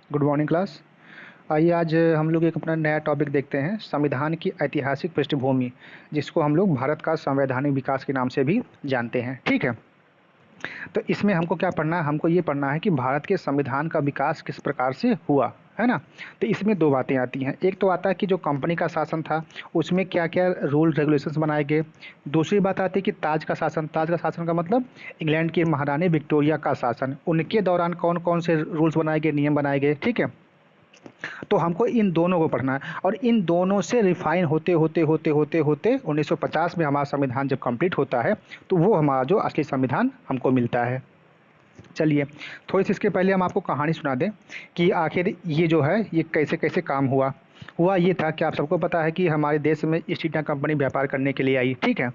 Good morning class. आइए आज हम लोग एक अपना नया टॉपिक देखते हैं, संविधान की ऐतिहासिक पृष्ठभूमि, जिसको हम लोग भारत का संवैधानिक विकास के नाम से भी जानते हैं। ठीक है, तो इसमें हमको क्या पढ़ना है? हमको ये पढ़ना है कि भारत के संविधान का विकास किस प्रकार से हुआ, है ना। तो इसमें दो बातें आती हैं। एक तो आता है कि जो कंपनी का शासन था उसमें क्या क्या रूल रेगुलेशंस बनाए गए। दूसरी बात आती है कि ताज का शासन। ताज का शासन का मतलब इंग्लैंड की महारानी विक्टोरिया का शासन, उनके दौरान कौन कौन से रूल्स बनाए गए, नियम बनाए गए। ठीक है, तो हमको इन दोनों को पढ़ना है और इन दोनों से रिफाइन होते होते होते होते होते 1950 में हमारा संविधान जब कंप्लीट होता है तो वो हमारा जो असली संविधान हमको मिलता है। चलिए, थोड़ी सी इसके पहले हम आपको कहानी सुना दें कि आखिर ये जो है ये कैसे कैसे काम हुआ। हुआ ये था कि आप सबको पता है कि हमारे देश में ईस्ट इंडिया कंपनी व्यापार करने के लिए आई। ठीक है,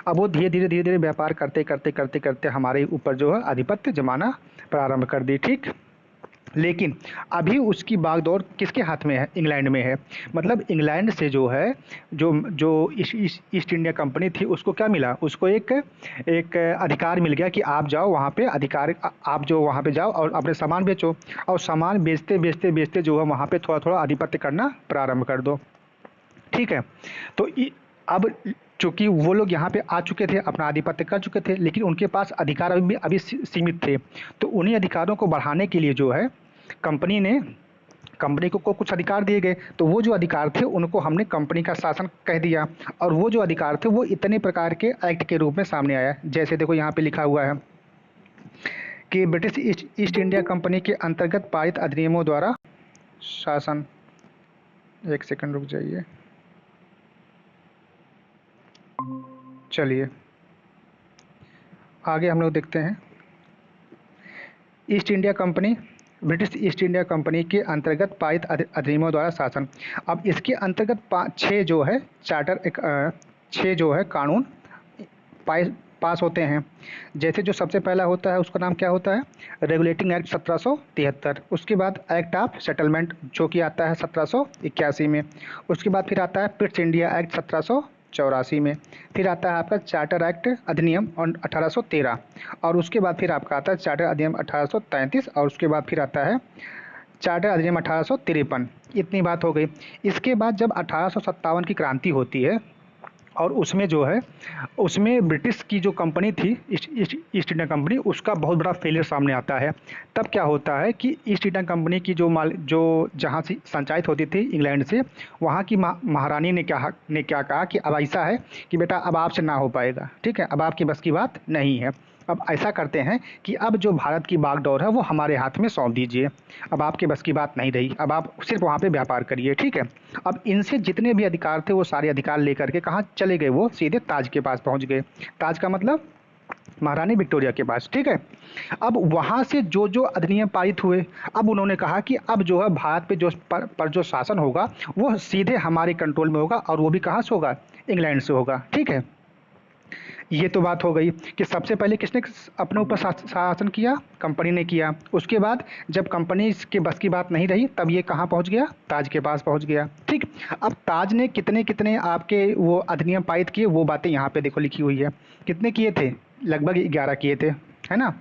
अब वो धीरे धीरे व्यापार करते करते करते करते हमारे ऊपर जो है आधिपत्य जमाना प्रारंभ कर दी। ठीक, लेकिन अभी उसकी बागडोर किसके हाथ में है? इंग्लैंड में है। मतलब इंग्लैंड से जो है जो जो ईस्ट इंडिया कंपनी थी उसको क्या मिला? उसको एक एक अधिकार मिल गया कि आप जाओ वहाँ पे, अधिकार आप जो वहाँ पे जाओ और अपने सामान बेचो, और सामान बेचते बेचते बेचते जो है वहाँ पे थोड़ा थोड़ा आधिपत्य करना प्रारंभ कर दो। ठीक है, तो अब चूंकि वो लोग यहाँ पे आ चुके थे, अपना आधिपत्य कर चुके थे, लेकिन उनके पास अधिकार अभी सीमित थे। तो उन्हीं अधिकारों को बढ़ाने के लिए जो है कंपनी ने कंपनी को कुछ अधिकार दिए गए। तो वो जो अधिकार थे उनको हमने कंपनी का शासन कह दिया। और वो जो अधिकार थे वो इतने प्रकार के एक्ट के रूप में सामने आया। जैसे देखो यहाँ पे लिखा हुआ है कि ब्रिटिश ईस्ट इंडिया कंपनी के अंतर्गत पारित अधिनियमों द्वारा शासन। एक सेकंड रुक जाइए। चलिए आगे हम लोग देखते हैं। East India company, British east India company के अंतर्गत पारित अधिनियमों द्वारा शासन। अब इसके अंतर्गत छः जो है चार्टर, छः जो है कानून पास होते हैं। जैसे जो सबसे पहला होता है उसका नाम क्या होता है? Regulating act 1773। उसके बाद एक्ट ऑफ सेटलमेंट जो कि आता है 1781 में। उसके बाद फिर आता है पिट्स इंडिया एक्ट 1784 में। फिर आता है आपका चार्टर एक्ट अधिनियम और 1813। और उसके बाद फिर आपका आता है चार्टर अधिनियम 1833। और उसके बाद फिर आता है चार्टर अधिनियम 1853। इतनी बात हो गई। इसके बाद जब 1857 की क्रांति होती है और उसमें जो है उसमें ब्रिटिश की जो कंपनी थी ईस्ट इंडिया कंपनी, उसका बहुत बड़ा फेलियर सामने आता है। तब क्या होता है कि ईस्ट इंडिया कंपनी की जो जहाँ से संचालित होती थी इंग्लैंड से, वहाँ की महारानी ने क्या कहा कि अब ऐसा है कि बेटा अब आपसे ना हो पाएगा। ठीक है, अब आपकी बस की बात नहीं है। अब ऐसा करते हैं कि अब जो भारत की बागडोर है वो हमारे हाथ में सौंप दीजिए। अब आपके बस की बात नहीं रही, अब आप सिर्फ वहाँ पे व्यापार करिए। ठीक है, अब इनसे जितने भी अधिकार थे वो सारे अधिकार लेकर के कहाँ चले गए? वो सीधे ताज के पास पहुँच गए। ताज का मतलब महारानी विक्टोरिया के पास। ठीक है, अब वहाँ से जो जो अधिनियम पारित हुए, अब उन्होंने कहा कि अब जो है भारत पे जो पर जो शासन होगा वो सीधे हमारे कंट्रोल में होगा, और वो भी कहाँ से होगा? इंग्लैंड से होगा। ठीक है, ये तो बात हो गई कि सबसे पहले किसने अपने ऊपर शासन किया? कंपनी ने किया। उसके बाद जब कंपनी के बस की बात नहीं रही तब ये कहाँ पहुँच गया? ताज के पास पहुँच गया। ठीक, अब ताज ने कितने कितने आपके वो अधिनियम पारित किए वो बातें यहाँ पे देखो लिखी हुई है। कितने किए थे? लगभग 11 किए थे, है ना।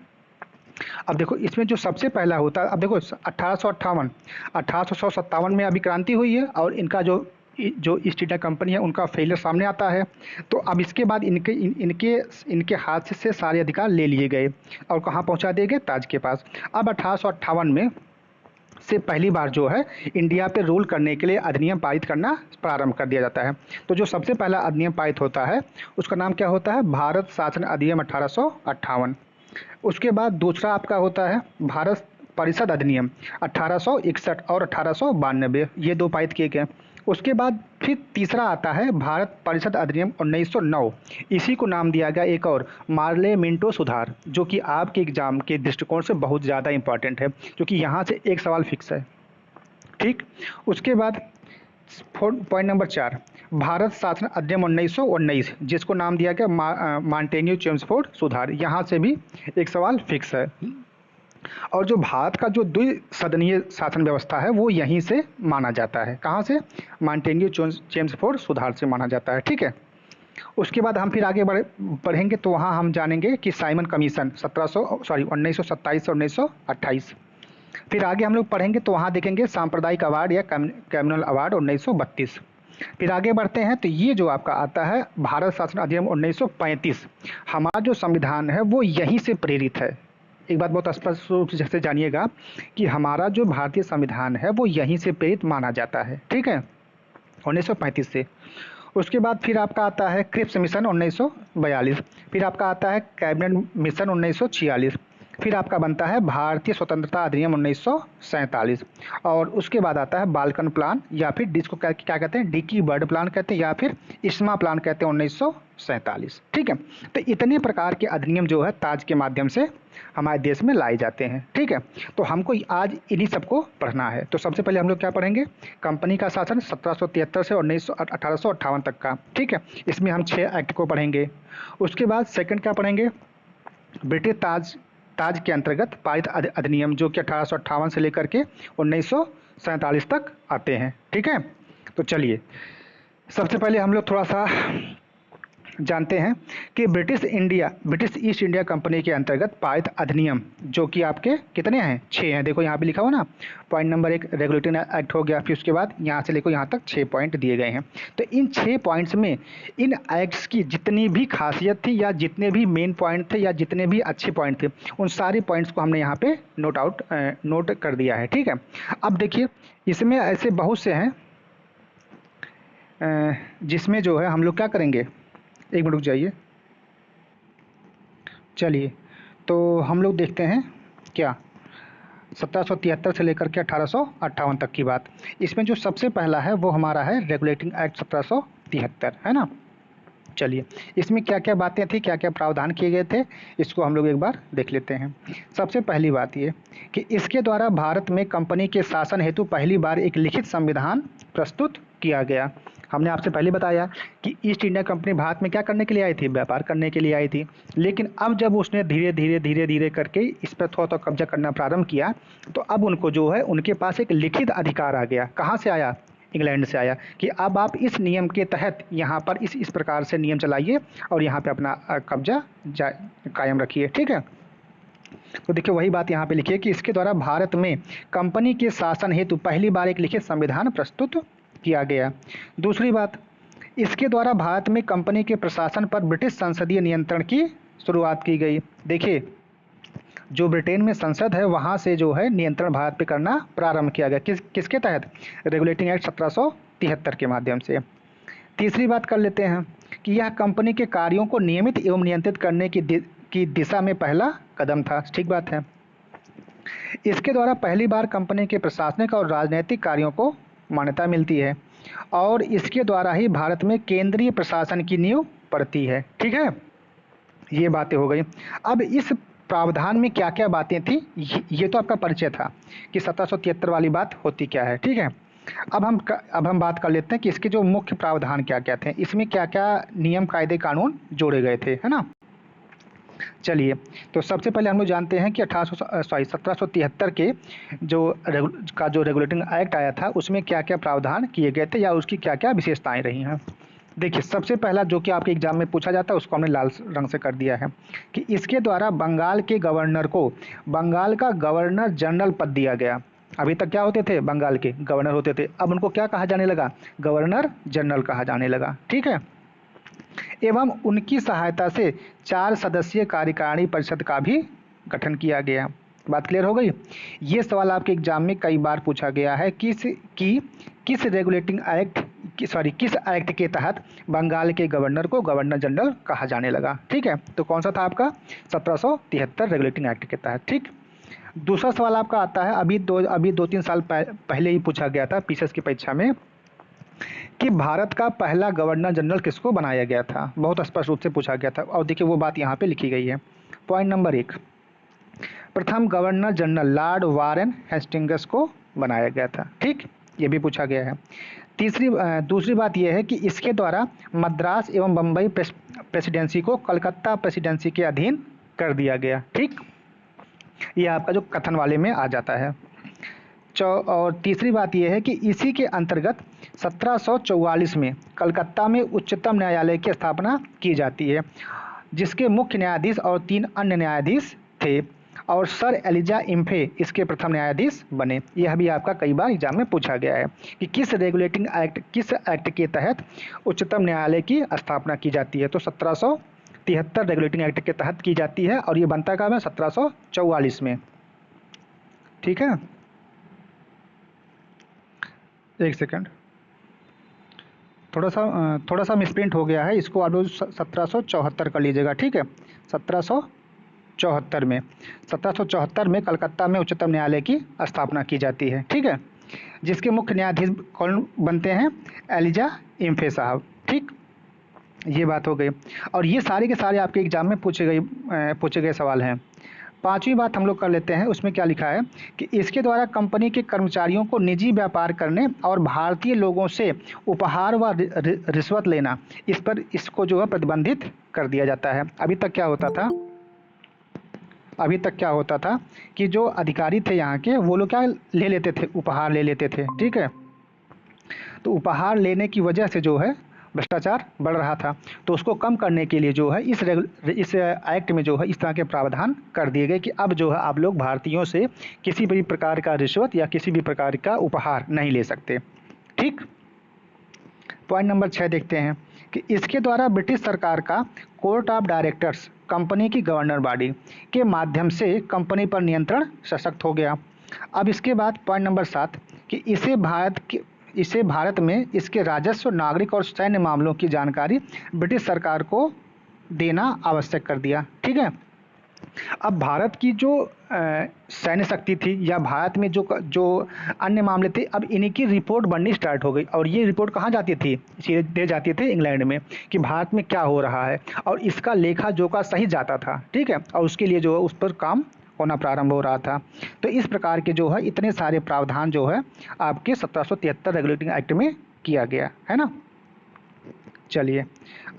अब देखो इसमें जो सबसे पहला होता है, अब देखो 1858, 1857 में अभी क्रांति हुई है और इनका जो ईस्ट इंडिया कंपनी है उनका फेलियर सामने आता है। तो अब इसके बाद इनके हाथ से सारे अधिकार ले लिए गए और कहाँ पहुँचा दिए गए? ताज के पास। अब 1858 में से पहली बार जो है इंडिया पे रूल करने के लिए अधिनियम पारित करना प्रारंभ कर दिया जाता है। तो जो सबसे पहला अधिनियम पारित होता है उसका नाम क्या होता है? भारत शासन अधिनियम 1858। उसके बाद दूसरा आपका होता है भारत परिषद अधिनियम 1861 और 1892, ये दो पारित किए गए। उसके बाद फिर तीसरा आता है भारत परिषद अधिनियम 1909। इसी को नाम दिया गया एक और मार्ले मिंटो सुधार, जो कि आपके एग्जाम के दृष्टिकोण से बहुत ज़्यादा इंपॉर्टेंट है, क्योंकि यहाँ से एक सवाल फिक्स है। ठीक, उसके बाद पॉइंट नंबर 4, भारत शासन अधिनियम 1919, जिसको नाम दिया गया मॉन्टेन्यू चेम्सफोर्ड सुधार। यहाँ से भी एक सवाल फिक्स है। और जो भारत का जो द्विसदनीय शासन व्यवस्था है वो यहीं से माना जाता है। कहाँ से? मॉन्टेन्यू चेम्सफोर्ड सुधार से माना जाता है। ठीक है, उसके बाद हम फिर आगे बढ़ेंगे तो वहाँ हम जानेंगे कि साइमन कमीशन 1927 से 1928। फिर आगे हम लोग पढ़ेंगे तो वहाँ देखेंगे सांप्रदायिक अवार्ड या कम्युनल अवार्ड 1932। फिर आगे बढ़ते हैं तो ये जो आपका आता है भारत शासन अधिनियम 1935। हमारा जो संविधान है वो यहीं से प्रेरित है। एक बात बहुत स्पष्ट रूप से जानिएगा कि हमारा जो भारतीय संविधान है वो यहीं से प्रेरित माना जाता है, ठीक है, 1935 से। उसके बाद फिर आपका आता है क्रिप्स मिशन 1942। फिर आपका आता है कैबिनेट मिशन 1946। फिर आपका बनता है भारतीय स्वतंत्रता अधिनियम 1947। और उसके बाद आता है बाल्कन प्लान या फिर जिसको क्या कहते हैं डिकी बर्ड प्लान कहते हैं या फिर इस्मा प्लान कहते हैं 1947, ठीक है। तो इतने प्रकार के अधिनियम जो है ताज के माध्यम से हमारे देश में लाए जाते हैं, ठीक है। तो हमको आज इन्हीं सबको पढ़ना है। तो सबसे पहले हम लोग क्या पढ़ेंगे, कंपनी का शासन 1773 से 1858 तक का, ठीक है। इसमें हम 6 एक्ट को पढ़ेंगे। उसके बाद सेकंड क्या पढ़ेंगे, ब्रिटिश ताज के अंतर्गत पारित अधिनियम जो कि 1858 से लेकर के 1947 तक आते हैं, ठीक है। तो चलिए सबसे पहले हम लोग थोड़ा सा जानते हैं कि ब्रिटिश ईस्ट इंडिया कंपनी के अंतर्गत पारित अधिनियम जो कि आपके कितने हैं, 6 हैं। देखो यहाँ पे लिखा हुआ ना, पॉइंट नंबर 1 रेगुलेटिंग एक्ट हो गया, फिर उसके बाद यहाँ से लेकर यहाँ तक 6 पॉइंट दिए गए हैं। तो इन 6 पॉइंट्स में इन एक्ट्स की जितनी भी खासियत थी या जितने भी मेन पॉइंट थे या जितने भी अच्छे पॉइंट थे उन सारे पॉइंट्स को हमने यहाँ पे नोट कर दिया है, ठीक है। अब देखिए इसमें ऐसे बहुत से हैं जिसमें जो है हम लोग क्या करेंगे, एक मिनट रुक जाइए। चलिए तो हम लोग देखते हैं क्या 1773 से लेकर के 1858 तक की बात। इसमें जो सबसे पहला है वो हमारा है रेगुलेटिंग एक्ट 1773, है ना। चलिए इसमें क्या क्या बातें थी, क्या क्या प्रावधान किए गए थे, इसको हम लोग एक बार देख लेते हैं। सबसे पहली बात ये कि इसके द्वारा भारत में कंपनी के शासन हेतु पहली बार एक लिखित संविधान प्रस्तुत किया गया। हमने आपसे पहले बताया कि ईस्ट इंडिया कंपनी भारत में क्या करने के लिए आई थी, व्यापार करने के लिए आई थी। लेकिन अब जब उसने धीरे धीरे करके इस पर थोड़ा थोड़ा कब्जा करना प्रारंभ किया तो अब उनको जो है उनके पास एक लिखित अधिकार आ गया। कहाँ से आया, इंग्लैंड से आया, कि अब आप इस नियम के तहत यहाँ पर इस प्रकार से नियम चलाइए और यहाँ पे अपना कब्जा कायम रखिए, ठीक है। तो देखिए वही बात यहाँ पे लिखिए कि इसके द्वारा भारत में कंपनी के शासन हेतु पहली बार एक लिखित संविधान प्रस्तुत किया गया। दूसरी बात, इसके द्वारा भारत में कंपनी के प्रशासन पर ब्रिटिश संसदीय नियंत्रण की शुरुआत की गई। देखिए जो ब्रिटेन में संसद है वहाँ से जो है नियंत्रण भारत पे करना प्रारंभ किया गया। किसके तहत, रेगुलेटिंग एक्ट 1773 के माध्यम से। तीसरी बात कर लेते हैं कि यह कंपनी के कार्यों को नियमित एवं नियंत्रित करने की दिशा में पहला कदम था, ठीक बात है। इसके द्वारा पहली बार कंपनी के प्रशासनिक और राजनीतिक कार्यों को मान्यता मिलती है और इसके द्वारा ही भारत में केंद्रीय प्रशासन की नींव पड़ती है, ठीक है। ये बातें हो गई। अब इस प्रावधान में क्या क्या बातें थी ये तो आपका परिचय था कि 1773 वाली बात होती क्या है, ठीक है। अब हम बात कर लेते हैं कि इसके जो मुख्य प्रावधान क्या क्या थे, इसमें क्या क्या नियम कायदे कानून जोड़े गए थे, है ना। चलिए तो सबसे पहले हम लोग जानते हैं कि 1773 के जो रेगुलेटिंग एक्ट आया था उसमें क्या क्या प्रावधान किए गए थे या उसकी क्या क्या विशेषताएं रही हैं। देखिए सबसे पहला जो कि आपके एग्जाम में पूछा जाता है उसको हमने लाल रंग से कर दिया है कि इसके द्वारा बंगाल के गवर्नर को बंगाल का गवर्नर जनरल पद दिया गया। अभी तक क्या होते थे, बंगाल के गवर्नर होते थे, अब उनको क्या कहा जाने लगा, गवर्नर जनरल कहा जाने लगा, ठीक है। एवं उनकी सहायता से 4 सदस्यीय कार्यकारिणी परिषद का भी गठन किया गया। बात क्लियर हो गई। ये सवाल आपके एग्जाम में कई बार पूछा गया है किस एक्ट के तहत बंगाल के गवर्नर को गवर्नर जनरल कहा जाने लगा, ठीक है। तो कौन सा था आपका, 1773 रेगुलेटिंग एक्ट के तहत, ठीक। दूसरा सवाल आपका आता है अभी 2-3 साल पहले ही पूछा गया था पीसीएस की परीक्षा में कि भारत का पहला गवर्नर जनरल किसको बनाया गया था, बहुत स्पष्ट रूप से पूछा गया था। और देखिए वो बात यहाँ पे लिखी गई है। पॉइंट नंबर 1, प्रथम governor general Lord Warren Hastings को बनाया गया था, ठीक, ये भी पूछा गया है। दूसरी बात यह है कि इसके द्वारा मद्रास एवं बम्बई प्रेसिडेंसी को कलकत्ता प्रेसिडेंसी के अधीन कर दिया गया, ठीक। ये आपका जो कथन वाले में आ जाता है। और तीसरी बात यह है कि इसी के अंतर्गत 1744 में कलकत्ता में उच्चतम न्यायालय की स्थापना की जाती है जिसके मुख्य न्यायाधीश और 3 अन्य न्यायाधीश थे। और सर एलिजा इम्फे इसके प्रथम न्यायाधीश बने। यह भी आपका कई बार एग्जाम में पूछा गया है कि किस एक्ट के तहत उच्चतम न्यायालय की स्थापना की जाती है। तो 1773 रेगुलेटिंग एक्ट के तहत की जाती है और ये बनता कब है? 1744 में। ठीक है, एक सेकंड, थोड़ा सा मिसप्रिंट हो गया है, इसको आप लोग 1774 कर लीजिएगा। ठीक है, 1774 में 1774 में कलकत्ता में उच्चतम न्यायालय की स्थापना की जाती है। ठीक है, जिसके मुख्य न्यायाधीश कौन बनते हैं? एलिजा इम्फे साहब। ठीक, ये बात हो गई। और ये सारे के सारे आपके एग्जाम में पूछे गए सवाल हैं। पांचवी बात हम लोग कर लेते हैं, उसमें क्या लिखा है कि इसके द्वारा कंपनी के कर्मचारियों को निजी व्यापार करने और भारतीय लोगों से उपहार व रिश्वत लेना, इसको जो है प्रतिबंधित कर दिया जाता है। अभी तक क्या होता था कि जो अधिकारी थे यहाँ के, वो लोग क्या ले लेते थे? उपहार ले लेते थे। ठीक है, तो उपहार लेने की वजह से जो है भ्रष्टाचार बढ़ रहा था। तो उसको कम करने के लिए जो है इस एक्ट में जो है इस तरह के प्रावधान कर दिए गए कि अब जो है आप लोग भारतीयों से किसी भी प्रकार का रिश्वत या किसी भी प्रकार का उपहार नहीं ले सकते। ठीक, पॉइंट नंबर 6 देखते हैं कि इसके द्वारा ब्रिटिश सरकार का कोर्ट ऑफ डायरेक्टर्स कंपनी की गवर्नर बॉडी के माध्यम से कंपनी पर नियंत्रण सशक्त हो गया। अब इसके बाद पॉइंट नंबर 7 कि इसे भारत में इसके राजस्व, नागरिक और सैन्य मामलों की जानकारी ब्रिटिश सरकार को देना आवश्यक कर दिया। ठीक है, अब भारत की जो सैन्य शक्ति थी या भारत में जो अन्य मामले थे, अब इन्हीं की रिपोर्ट बननी स्टार्ट हो गई। और ये रिपोर्ट कहाँ जाती थी? सीधे जाती थी इंग्लैंड में कि भारत में क्या हो रहा है, और इसका लेखा जोखा सही जाता था। ठीक है, और उसके लिए जो है उस पर काम होना प्रारंभ हो रहा था। तो इस प्रकार के जो है इतने सारे प्रावधान जो है आपके 1773 रेगुलेटिंग एक्ट में किया गया है ना। चलिए,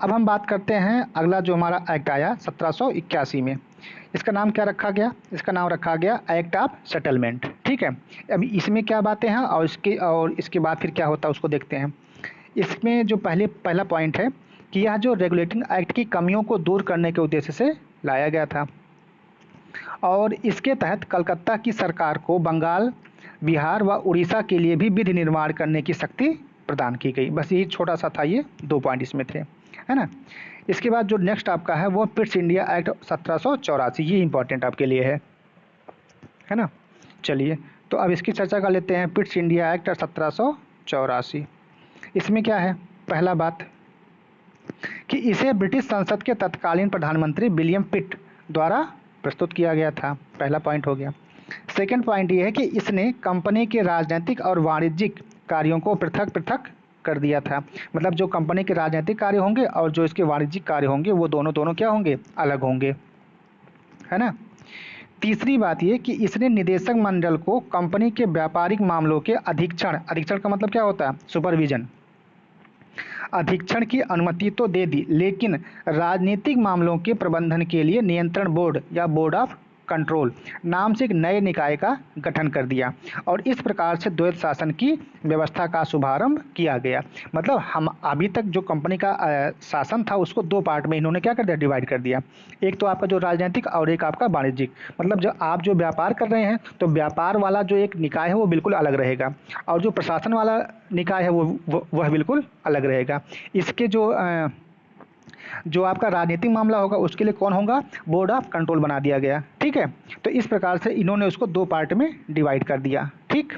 अब हम बात करते हैं अगला जो हमारा एक्ट आया 1781 में। इसका नाम क्या रखा गया? इसका नाम रखा गया एक्ट ऑफ सेटलमेंट। ठीक है, अभी इसमें क्या बातें हैं और इसके बाद फिर क्या होता है उसको देखते हैं। इसमें जो पहला पॉइंट है कि यह जो रेगुलेटिंग एक्ट की कमियों को दूर करने के उद्देश्य से लाया गया था, और इसके तहत कलकत्ता की सरकार को बंगाल, बिहार व उड़ीसा के लिए भी विधि निर्माण करने की शक्ति प्रदान की गई। बस यही छोटा सा था, ये 2 पॉइंट इसमें थे, है ना। इसके बाद जो नेक्स्ट आपका है वो पिट्स इंडिया एक्ट 1784, ये इंपॉर्टेंट आपके लिए है ना। चलिए, तो अब इसकी चर्चा कर लेते हैं। पिट्स इंडिया एक्ट 1784, इसमें क्या है? पहला बात कि इसे ब्रिटिश संसद के तत्कालीन प्रधानमंत्री विलियम पिट द्वारा प्रस्तुत किया गया था। पहला पॉइंट हो गया। सेकंड पॉइंट ये है कि इसने कंपनी के राजनीतिक और वाणिज्यिक कार्यों को पृथक पृथक कर दिया था। मतलब जो कंपनी के राजनीतिक कार्य होंगे और जो इसके वाणिज्यिक कार्य होंगे वो दोनों क्या होंगे? अलग होंगे, है ना। तीसरी बात ये कि इसने निदेशक मंडल को कंपनी के व्यापारिक मामलों के अधीक्षण का मतलब क्या होता है? सुपरविजन, अधीक्षण की अनुमति तो दे दी, लेकिन राजनीतिक मामलों के प्रबंधन के लिए नियंत्रण बोर्ड या बोर्ड ऑफ कंट्रोल नाम से एक नए निकाय का गठन कर दिया, और इस प्रकार से द्वैत शासन की व्यवस्था का शुभारंभ किया गया। मतलब हम अभी तक जो कंपनी का शासन था उसको 2 पार्ट में इन्होंने क्या कर दिया? डिवाइड कर दिया। एक तो आपका जो राजनीतिक और एक आपका वाणिज्यिक। मतलब जो आप जो व्यापार कर रहे हैं तो व्यापार वाला जो एक निकाय है वो बिल्कुल अलग रहेगा, और जो प्रशासन वाला निकाय है वह बिल्कुल अलग रहेगा। इसके जो आपका राजनीतिक मामला होगा उसके लिए कौन होगा? बोर्ड ऑफ कंट्रोल बना दिया गया। ठीक है, तो इस प्रकार से इन्होंने उसको 2 पार्ट में डिवाइड कर दिया। ठीक,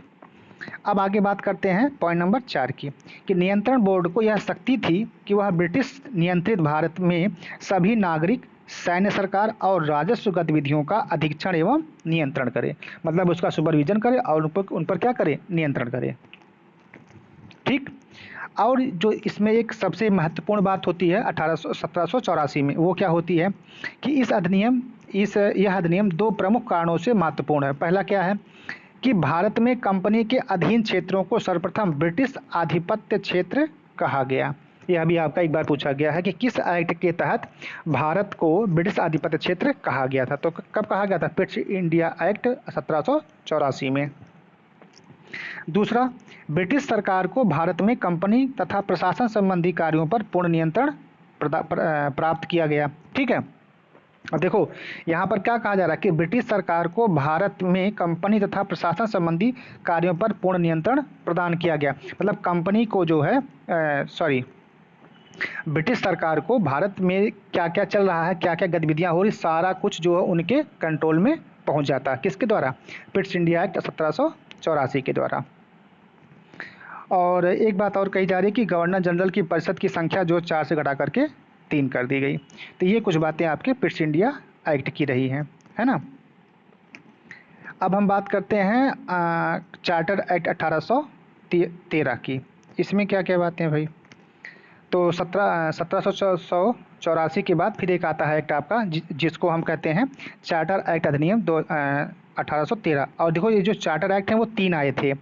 अब आगे बात करते हैं पॉइंट नंबर 4 की, कि नियंत्रण बोर्ड को यह शक्ति थी कि वह ब्रिटिश नियंत्रित भारत में सभी नागरिक, सैन्य सरकार और राजस्व गतिविधियों का अधीक्षण एवं नियंत्रण करे। मतलब उसका सुपरविजन करे और उन पर क्या करे? नियंत्रण करे। ठीक, और जो इसमें एक सबसे महत्वपूर्ण बात होती है 1784 में, वो क्या होती है कि यह अधिनियम 2 प्रमुख कारणों से महत्वपूर्ण है। पहला क्या है कि भारत में कंपनी के अधीन क्षेत्रों को सर्वप्रथम ब्रिटिश आधिपत्य क्षेत्र कहा गया। यह भी आपका एक बार पूछा गया है कि किस एक्ट के तहत भारत को ब्रिटिश आधिपत्य क्षेत्र कहा गया था। तो कब कहा गया था? पिट्स इंडिया एक्ट 1784 में। दूसरा, ब्रिटिश सरकार को भारत में कंपनी तथा प्रशासन संबंधी कार्यों पर पूर्ण नियंत्रण प्राप्त किया गया। ठीक है, अब देखो यहाँ पर क्या कहा जा रहा है कि ब्रिटिश सरकार को भारत में कंपनी तथा प्रशासन संबंधी कार्यों पर पूर्ण नियंत्रण प्रदान किया गया। मतलब कंपनी को जो है सॉरी ब्रिटिश सरकार को भारत में क्या क्या चल रहा है, क्या क्या गतिविधियां हो रही, सारा कुछ जो है उनके कंट्रोल में पहुंच जाता है। किसके द्वारा? पिट्स इंडिया एक्ट 1784 के द्वारा। और एक बात और कही जा रही है कि गवर्नर जनरल की परिषद की संख्या जो 4 से घटा करके 3 कर दी गई। तो ये कुछ बातें आपके पिट्स इंडिया एक्ट की रही हैं, है ना। अब हम बात करते हैं चार्टर एक्ट 1813 की। इसमें क्या क्या बातें हैं भाई? तो 1784 के बाद फिर एक आता है एक्ट आपका जिसको हम कहते हैं चार्टर एक्ट अधिनियम 1813। और देखो ये जो चार्टर एक्ट हैं वो 3 आए थे,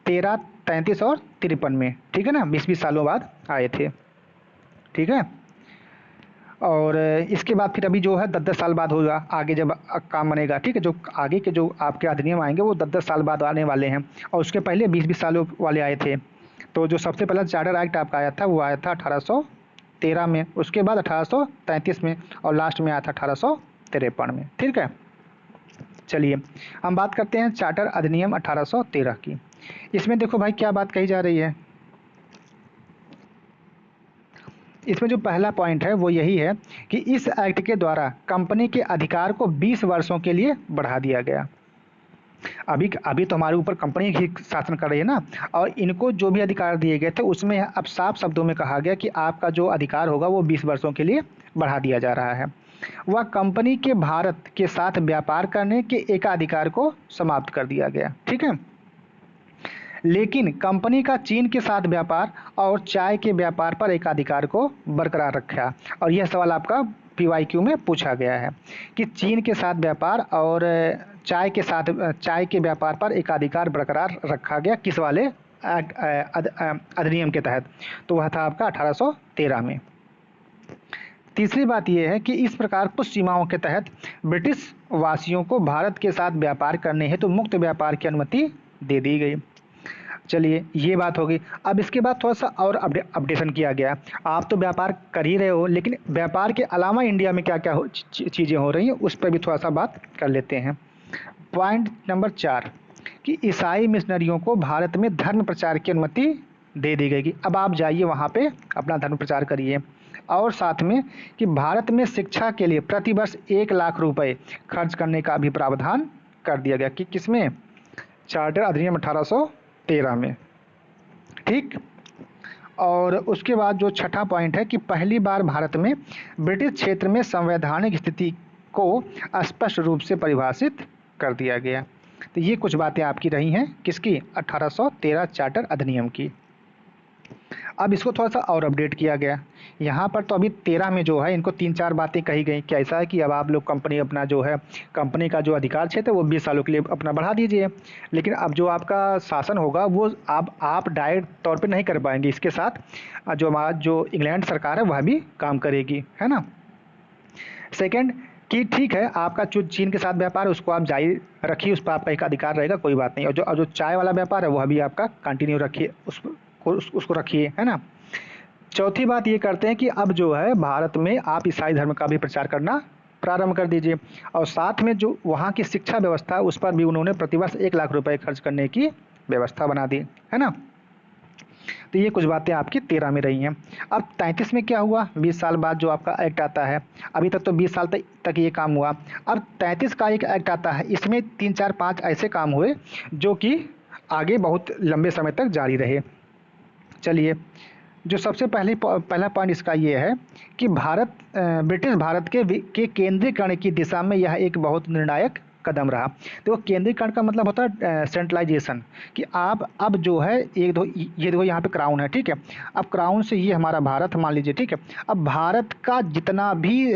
13, 33 और 53 में, ठीक है ना, 20-20 सालों बाद आए थे, ठीक है। और इसके बाद फिर अभी जो है 10-10 साल बाद होगा आगे जब काम बनेगा, ठीक है। जो आगे के जो आपके अधिनियम आएंगे वो 10-10 साल बाद आने वाले हैं, और उसके पहले 20-20 सालों वाले आए थे। तो जो सबसे पहला चार्टर एक्ट आपका आया था वो आया था 1813 में, उसके बाद 1833 में, और लास्ट में आया था 1853 में, ठीक है। चलिए हम बात करते हैं चार्टर अधिनियम 1813 की। इसमें देखो भाई क्या बात कही जा रही है। इसमें जो पहला पॉइंट है वो यही है कि इस एक्ट के द्वारा कंपनी के अधिकार को 20 वर्षों के लिए बढ़ा दिया गया। अभी तो हमारे ऊपर कंपनी ही शासन कर रही है ना, और इनको जो भी अधिकार दिए गए थे उसमें अब साफ शब्दों में कहा गया कि आपका जो अधिकार होगा वो 20 वर्षों के लिए बढ़ा दिया जा रहा है। वह कंपनी के भारत के साथ व्यापार करने के एकाधिकार को समाप्त कर दिया गया, ठीक है। लेकिन कंपनी का चीन के साथ व्यापार और चाय के व्यापार पर एकाधिकार को बरकरार रखा। और यह सवाल आपका PYQ में पूछा गया है कि चीन के साथ व्यापार और चाय के व्यापार पर एकाधिकार बरकरार रखा गया किस वाले अधिनियम के तहत? तो वह था आपका 1813 में। तीसरी बात यह है कि इस प्रकार कुछ सीमाओं के तहत ब्रिटिश वासियों को भारत के साथ व्यापार करने हेतु मुक्त व्यापार की अनुमति दे दी गई। चलिए ये बात होगी। अब इसके बाद थोड़ा सा और अपडेशन किया गया। आप तो व्यापार कर ही रहे हो, लेकिन व्यापार के अलावा इंडिया में क्या क्या चीज़ें हो रही हैं उस पर भी थोड़ा सा बात कर लेते हैं। पॉइंट नंबर 4 कि ईसाई मिशनरियों को भारत में धर्म प्रचार की अनुमति दे दी गई। अब आप जाइए वहाँ पे अपना धर्म प्रचार करिए। और साथ में कि भारत में शिक्षा के लिए प्रतिवर्ष 1 लाख रुपए खर्च करने का भी प्रावधान कर दिया गया कि किसमें? चार्टर अधिनियम 1813 में, ठीक। और उसके बाद जो छठा पॉइंट है कि पहली बार भारत में ब्रिटिश क्षेत्र में संवैधानिक स्थिति को स्पष्ट रूप से परिभाषित कर दिया गया। तो ये कुछ बातें आपकी रही हैं किसकी? 1813 चार्टर अधिनियम की। अब इसको थोड़ा सा और अपडेट किया गया। यहाँ पर तो अभी 13 में जो है इनको 3-4 बातें कही गई कि ऐसा है कि अब आप लोग कंपनी अपना जो है कंपनी का जो अधिकार क्षेत्र है वो 20 सालों के लिए अपना बढ़ा दीजिए। लेकिन अब जो आपका शासन होगा वो आप डायरेक्ट तौर पे नहीं कर पाएंगे, इसके साथ जो हमारा जो इंग्लैंड सरकार है वह भी काम करेगी, है ना। सेकेंड कि ठीक है आपका जो चीन के साथ व्यापार है उसको आप जारी रखिए, उस पर आपका एक अधिकार रहेगा, कोई बात नहीं। और जो चाय वाला व्यापार है वह भी आपका कंटिन्यू रखिए, उसको रखिए, है ना। चौथी बात ये करते हैं कि अब जो है भारत में आप ईसाई धर्म का भी प्रचार करना प्रारंभ कर दीजिए। और साथ में जो वहाँ की शिक्षा व्यवस्था है उस पर भी उन्होंने प्रतिवर्ष 1 लाख रुपए खर्च करने की व्यवस्था बना दी, है ना। तो ये कुछ बातें आपकी 13 में रही हैं। अब 33 में क्या हुआ? 20 साल बाद जो आपका एक्ट आता है, अभी तक तो 20 साल तक ये काम हुआ। अब 33 का एक एक्ट आता है, इसमें 3-4-5 ऐसे काम हुए जो कि आगे बहुत लंबे समय तक जारी रहे। चलिए जो सबसे पहला पॉइंट इसका ये है कि ब्रिटिश भारत के केंद्रीकरण की दिशा में यह एक बहुत निर्णायक कदम रहा। तो केंद्रीकरण का मतलब होता है सेंट्रलाइजेशन, कि आप अब जो है ये देखो यहाँ पे क्राउन है, ठीक है। अब क्राउन से ये हमारा भारत मान लीजिए, ठीक है। अब भारत का जितना भी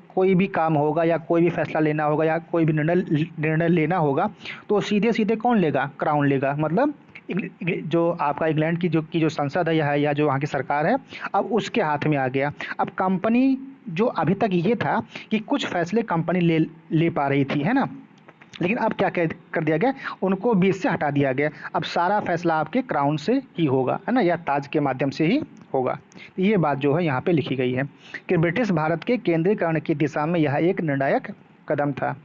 कोई भी काम होगा या कोई भी फैसला लेना होगा या कोई भी निर्णय लेना होगा तो सीधे सीधे कौन लेगा? क्राउन लेगा। मतलब जो आपका इंग्लैंड की जो संसद है या जो वहाँ की सरकार है अब उसके हाथ में आ गया। अब कंपनी जो अभी तक ये था कि कुछ फैसले कंपनी ले पा रही थी, है ना। लेकिन अब क्या कर दिया गया, उनको बीच से हटा दिया गया। अब सारा फैसला आपके क्राउन से ही होगा, है ना, या ताज के माध्यम से ही होगा। ये बात जो है यहाँ पे लिखी गई है कि ब्रिटिश भारत के केंद्रीकरण की दिशा में यह एक निर्णायक कदम था।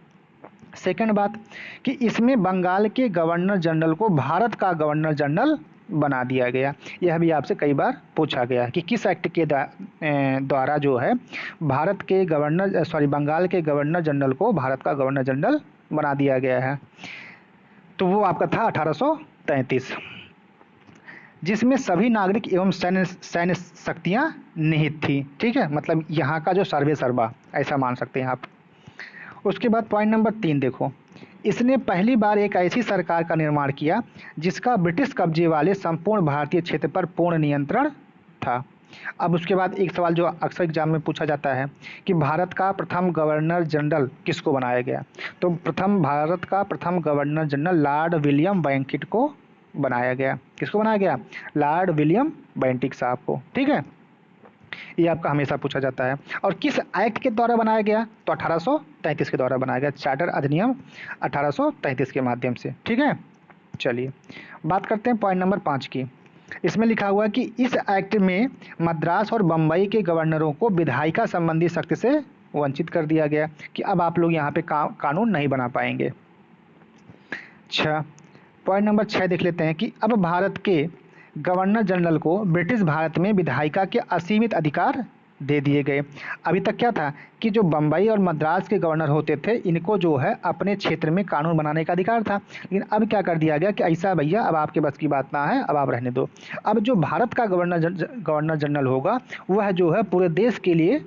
सेकंड बात कि इसमें बंगाल के गवर्नर जनरल को भारत का गवर्नर जनरल बना दिया गया। यह भी आपसे कई बार पूछा गया कि किस एक्ट के द्वारा जो है भारत के बंगाल के गवर्नर जनरल को भारत का गवर्नर जनरल बना दिया गया है। तो वो आपका था 1833, जिसमें सभी नागरिक एवं सैन्य शक्तियां निहित थी। ठीक है, मतलब यहाँ का जो सर्वे सर्वा ऐसा मान सकते हैं आप। उसके बाद पॉइंट नंबर 3 देखो, इसने पहली बार एक ऐसी सरकार का निर्माण किया जिसका ब्रिटिश कब्जे वाले संपूर्ण भारतीय क्षेत्र पर पूर्ण नियंत्रण था। अब उसके बाद एक सवाल जो अक्सर एग्जाम में पूछा जाता है कि भारत का प्रथम गवर्नर जनरल किसको बनाया गया, तो भारत का प्रथम governor general Lord William Bentinck को बनाया गया। किसको बनाया गया? लॉर्ड विलियम बेंटिक साहब को। ठीक है, ये आपका हमेशा पूछा जाता है। और किस एक्ट के द्वारा बनाया गया, तो 1833 के द्वारा बनाया गया, चार्टर अधिनियम 1833 के माध्यम से। ठीक है, चलिए बात करते हैं पॉइंट नंबर 5 की। इसमें लिखा हुआ है कि इस एक्ट में मद्रास और बम्बई के गवर्नरों को विधायिका संबंधी शक्ति से वंचित कर दिया गया कि अब आप लोग यहाँ पे कानून नहीं बना पाएंगे। पॉइंट नंबर 6 देख लेते हैं कि अब भारत के गवर्नर जनरल को ब्रिटिश भारत में विधायिका के असीमित अधिकार दे दिए गए। अभी तक क्या था कि जो बम्बई और मद्रास के गवर्नर होते थे इनको जो है अपने क्षेत्र में कानून बनाने का अधिकार था, लेकिन अब क्या कर दिया गया कि ऐसा भैया अब आपके बस की बात ना है, अब आप रहने दो। अब जो भारत का गवर्नर जनरल होगा वह जो है पूरे देश के लिए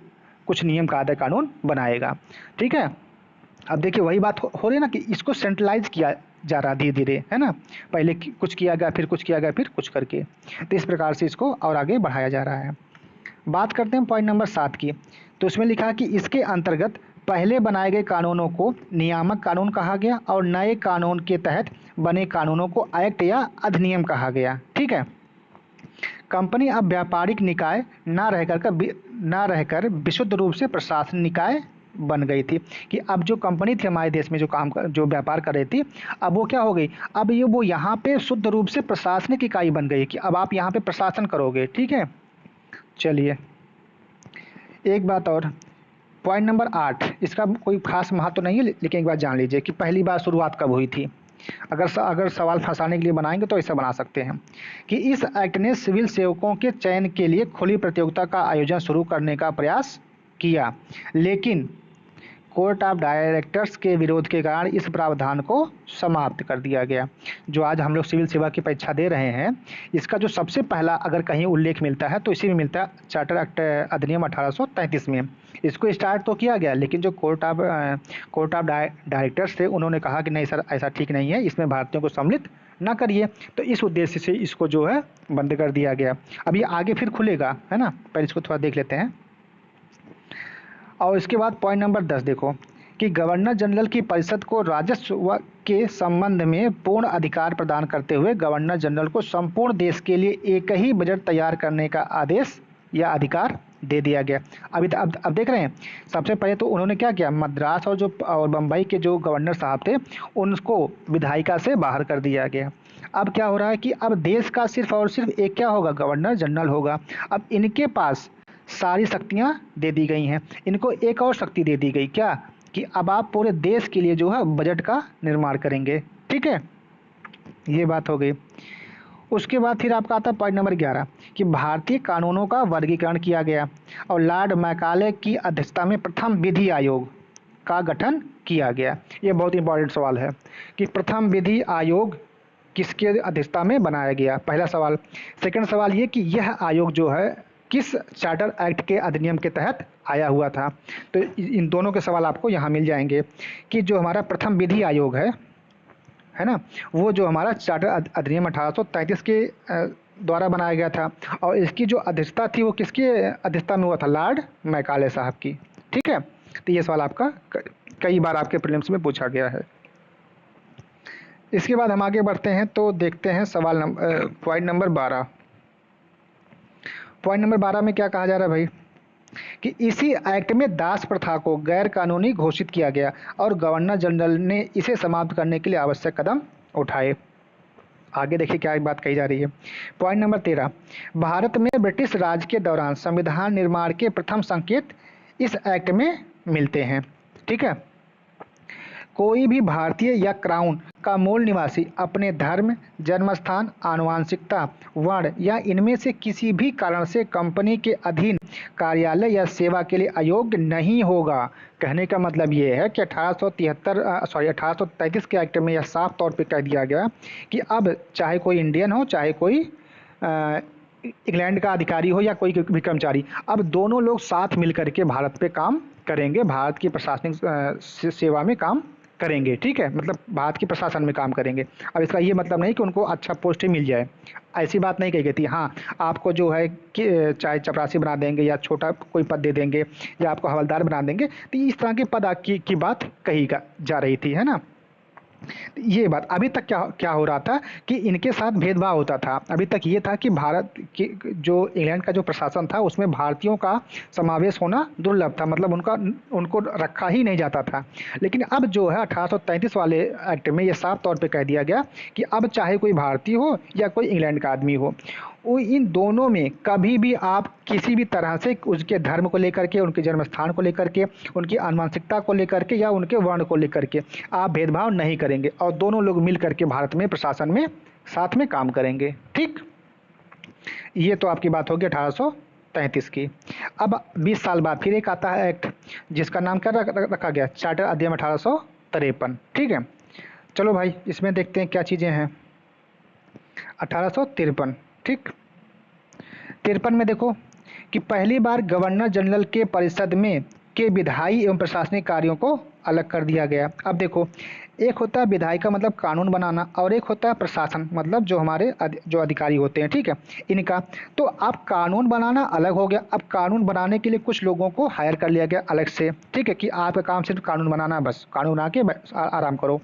कुछ नियम कायदे कानून बनाएगा। ठीक है, अब देखिए वही बात हो रही है ना कि इसको सेंट्रलाइज किया जा रहा धीरे धीरे, है ना, पहले कुछ किया गया, फिर कुछ किया गया, फिर कुछ करके, तो इस प्रकार से इसको और आगे बढ़ाया जा रहा है। बात करते हैं पॉइंट नंबर 7 की। तो इसमें लिखा है कि इसके अंतर्गत पहले बनाए गए कानूनों को नियामक कानून कहा गया और नए कानून के तहत बने कानूनों को एक्ट या अधिनियम कहा गया। ठीक है, कंपनी अब व्यापारिक निकाय ना रहकर विशुद्ध रूप से प्रशासनिक निकाय बन गई थी कि अब जो कंपनी थी हमारे देश में जो व्यापार कर रही थी, अब वो क्या हो गई, अब वो यहाँ पे शुद्ध रूप से प्रशासनिक इकाई बन गई कि अब आप यहाँ पे प्रशासन करोगे। ठीक है, चलिए एक बात और, पॉइंट नंबर 8, इसका कोई खास महत्व तो नहीं है, लेकिन एक बात जान लीजिए कि पहली बार शुरुआत कब हुई थी। अगर सवाल फंसाने के लिए बनाएंगे तो ऐसा बना सकते हैं कि इस एक्ट ने सिविल सेवकों के चयन के लिए खुली प्रतियोगिता का आयोजन शुरू करने का प्रयास किया, लेकिन कोर्ट ऑफ डायरेक्टर्स के विरोध के कारण इस प्रावधान को समाप्त कर दिया गया। जो आज हम लोग सिविल सेवा की परीक्षा दे रहे हैं, इसका जो सबसे पहला अगर कहीं उल्लेख मिलता है तो इसी में मिलता है, चार्टर एक्ट अधिनियम 1833 में। इसको स्टार्ट तो किया गया, लेकिन जो कोर्ट ऑफ डायरेक्टर्स थे उन्होंने कहा कि नहीं सर ऐसा ठीक नहीं है, इसमें भारतीयों को सम्मिलित ना करिए, तो इस उद्देश्य से इसको जो है बंद कर दिया गया। अभी आगे फिर खुलेगा, है ना, पहले इसको थोड़ा देख लेते हैं। और इसके बाद पॉइंट नंबर 10 देखो कि गवर्नर जनरल की परिषद को राजस्व के संबंध में पूर्ण अधिकार प्रदान करते हुए गवर्नर जनरल को संपूर्ण देश के लिए एक ही बजट तैयार करने का आदेश या अधिकार दे दिया गया। अब देख रहे हैं, सबसे पहले तो उन्होंने क्या किया, मद्रास और बम्बई के जो गवर्नर साहब थे उनको विधायिका से बाहर कर दिया गया। अब क्या हो रहा है कि अब देश का सिर्फ और सिर्फ एक क्या होगा, गवर्नर जनरल होगा। अब इनके पास सारी शक्तियां दे दी गई हैं, इनको एक और शक्ति दे दी गई, क्या कि अब आप पूरे देश के लिए जो है बजट का निर्माण करेंगे। ठीक है, ये बात हो गई। उसके बाद फिर आपका आता है पॉइंट नंबर 11 कि भारतीय कानूनों का वर्गीकरण किया गया और लॉर्ड मैकाले की अध्यक्षता में प्रथम विधि आयोग का गठन किया गया। ये बहुत इंपॉर्टेंट सवाल है कि प्रथम विधि आयोग किसके अध्यक्षता में बनाया गया, पहला सवाल। सेकंड सवाल ये कि यह आयोग जो है किस चार्टर एक्ट के अधिनियम के तहत आया हुआ था। तो इन दोनों के सवाल आपको यहाँ मिल जाएंगे कि जो हमारा प्रथम विधि आयोग है ना, वो जो हमारा चार्टर अधिनियम 1833 के द्वारा बनाया गया था और इसकी जो अध्यक्षता थी वो किसकी अध्यक्षता में हुआ था, लॉर्ड मैकाले साहब की। ठीक है, तो ये सवाल आपका कई बार आपके प्रीलिम्स में पूछा गया है। इसके बाद हम आगे बढ़ते हैं तो देखते हैं पॉइंट नंबर 12। पॉइंट नंबर 12 में क्या कहा जा रहा है भाई कि इसी एक्ट में दास प्रथा को गैर कानूनी घोषित किया गया और गवर्नर जनरल ने इसे समाप्त करने के लिए आवश्यक कदम उठाए। आगे देखिए क्या बात कही जा रही है। पॉइंट नंबर 13, भारत में ब्रिटिश राज के दौरान संविधान निर्माण के प्रथम संकेत इस एक्ट में मिलते हैं। ठीक है, कोई भी भारतीय या क्राउन का मूल निवासी अपने धर्म, जन्मस्थान, आनुवंशिकता, वर्ण या इनमें से किसी भी कारण से कंपनी के अधीन कार्यालय या सेवा के लिए अयोग्य नहीं होगा। कहने का मतलब ये है कि 1833 के एक्ट में यह साफ तौर पे कह दिया गया कि अब चाहे कोई इंडियन हो, चाहे कोई इंग्लैंड का अधिकारी हो या कोई भी कर्मचारी, अब दोनों लोग साथ मिलकर के भारत पे काम करेंगे, भारत की प्रशासनिक सेवा में काम करेंगे। ठीक है, मतलब भारत के प्रशासन में काम करेंगे। अब इसका ये मतलब नहीं कि उनको अच्छा पोस्ट ही मिल जाए, ऐसी बात नहीं कही गई थी। हाँ, आपको जो है कि चाहे चपरासी बना देंगे या छोटा कोई पद दे देंगे या आपको हवलदार बना देंगे, तो इस तरह के पद की बात कही जा रही थी, है ना। ये बात अभी तक क्या क्या हो रहा था कि इनके साथ भेदभाव होता था। अभी तक ये था कि भारत की जो इंग्लैंड का जो प्रशासन था उसमें भारतीयों का समावेश होना दुर्लभ था, मतलब उनको रखा ही नहीं जाता था। लेकिन अब जो है 1833 वाले एक्ट में ये साफ तौर पे कह दिया गया कि अब चाहे कोई भारतीय हो या कोई इंग्लैंड का आदमी हो, वो इन दोनों में कभी भी आप किसी भी तरह से उसके धर्म को लेकर के, उनके जन्म स्थान को लेकर के, उनकी आनुवंशिकता को लेकर के या उनके वर्ण को लेकर के आप भेदभाव नहीं करेंगे और दोनों लोग मिल करके भारत में प्रशासन में साथ में काम करेंगे। ठीक, ये तो आपकी बात होगी 1833 की। अब 20 साल बाद फिर एक आता है एक्ट जिसका नाम क्या रखा गया, चार्टर अधिनियम 1853। ठीक है, चलो भाई इसमें देखते हैं क्या चीज़ें हैं। 1853, ठीक, 53 में देखो कि पहली बार गवर्नर जनरल के परिषद में के विधायी एवं प्रशासनिक कार्यों को अलग कर दिया गया। अब देखो, एक होता है विधायी का मतलब कानून बनाना और एक होता है प्रशासन मतलब जो हमारे जो अधिकारी होते हैं। ठीक है, इनका तो अब कानून बनाना अलग हो गया। अब कानून बनाने के लिए कुछ लोगों को हायर कर लिया गया अलग से। ठीक है, कि आपका काम सिर्फ कानून बनाना है, बस कानून बना के आराम करो।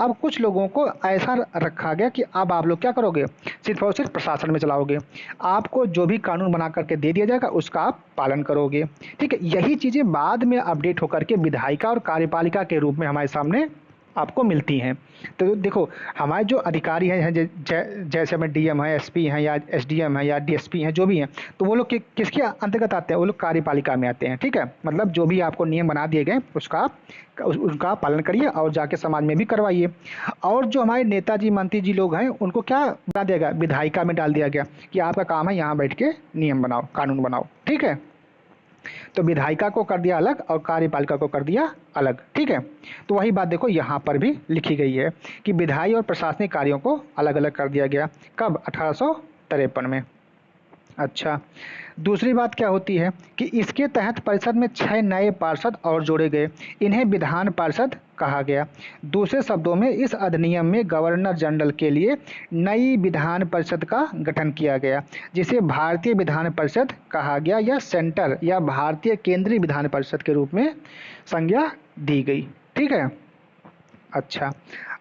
अब कुछ लोगों को ऐसा रखा गया कि अब आप लोग क्या करोगे, सिर्फ और सिर्फ प्रशासन में चलाओगे। आपको जो भी कानून बना करके दे दिया जाएगा उसका आप पालन करोगे। ठीक है, यही चीज़ें बाद में अपडेट होकर के विधायिका और कार्यपालिका के रूप में हमारे सामने आपको मिलती हैं। तो देखो, हमारे जो अधिकारी हैं जैसे हमें डीएम है, एसपी हैं या एसडीएम है या डीएसपी हैं, जो भी हैं, तो वो लोग किसके अंतर्गत आते हैं, वो लोग कार्यपालिका में आते हैं। ठीक है, मतलब जो भी आपको नियम बना दिए गए उनका पालन करिए और जाके समाज में भी करवाइए। और जो हमारे नेताजी मंत्री जी लोग हैं उनको क्या बना दिया गया, विधायिका में डाल दिया गया कि आपका काम है यहाँ बैठ के नियम बनाओ, कानून बनाओ। ठीक है, तो विधायिका को कर दिया अलग और कार्यपालिका को कर दिया अलग। ठीक है, तो वही बात देखो यहाँ पर भी लिखी गई है कि विधायी और प्रशासनिक कार्यों को अलग अलग कर दिया गया। कब, 1853 में। अच्छा, दूसरी बात क्या होती है कि इसके तहत परिषद में 6 नए पार्षद और जोड़े गए, इन्हें विधान पार्षद कहा गया। दूसरे शब्दों में इस अधिनियम में गवर्नर जनरल के लिए नई विधान परिषद का गठन किया गया जिसे भारतीय विधान परिषद कहा गया या सेंटर या भारतीय केंद्रीय विधान परिषद के रूप में संज्ञा दी गई। ठीक है, अच्छा,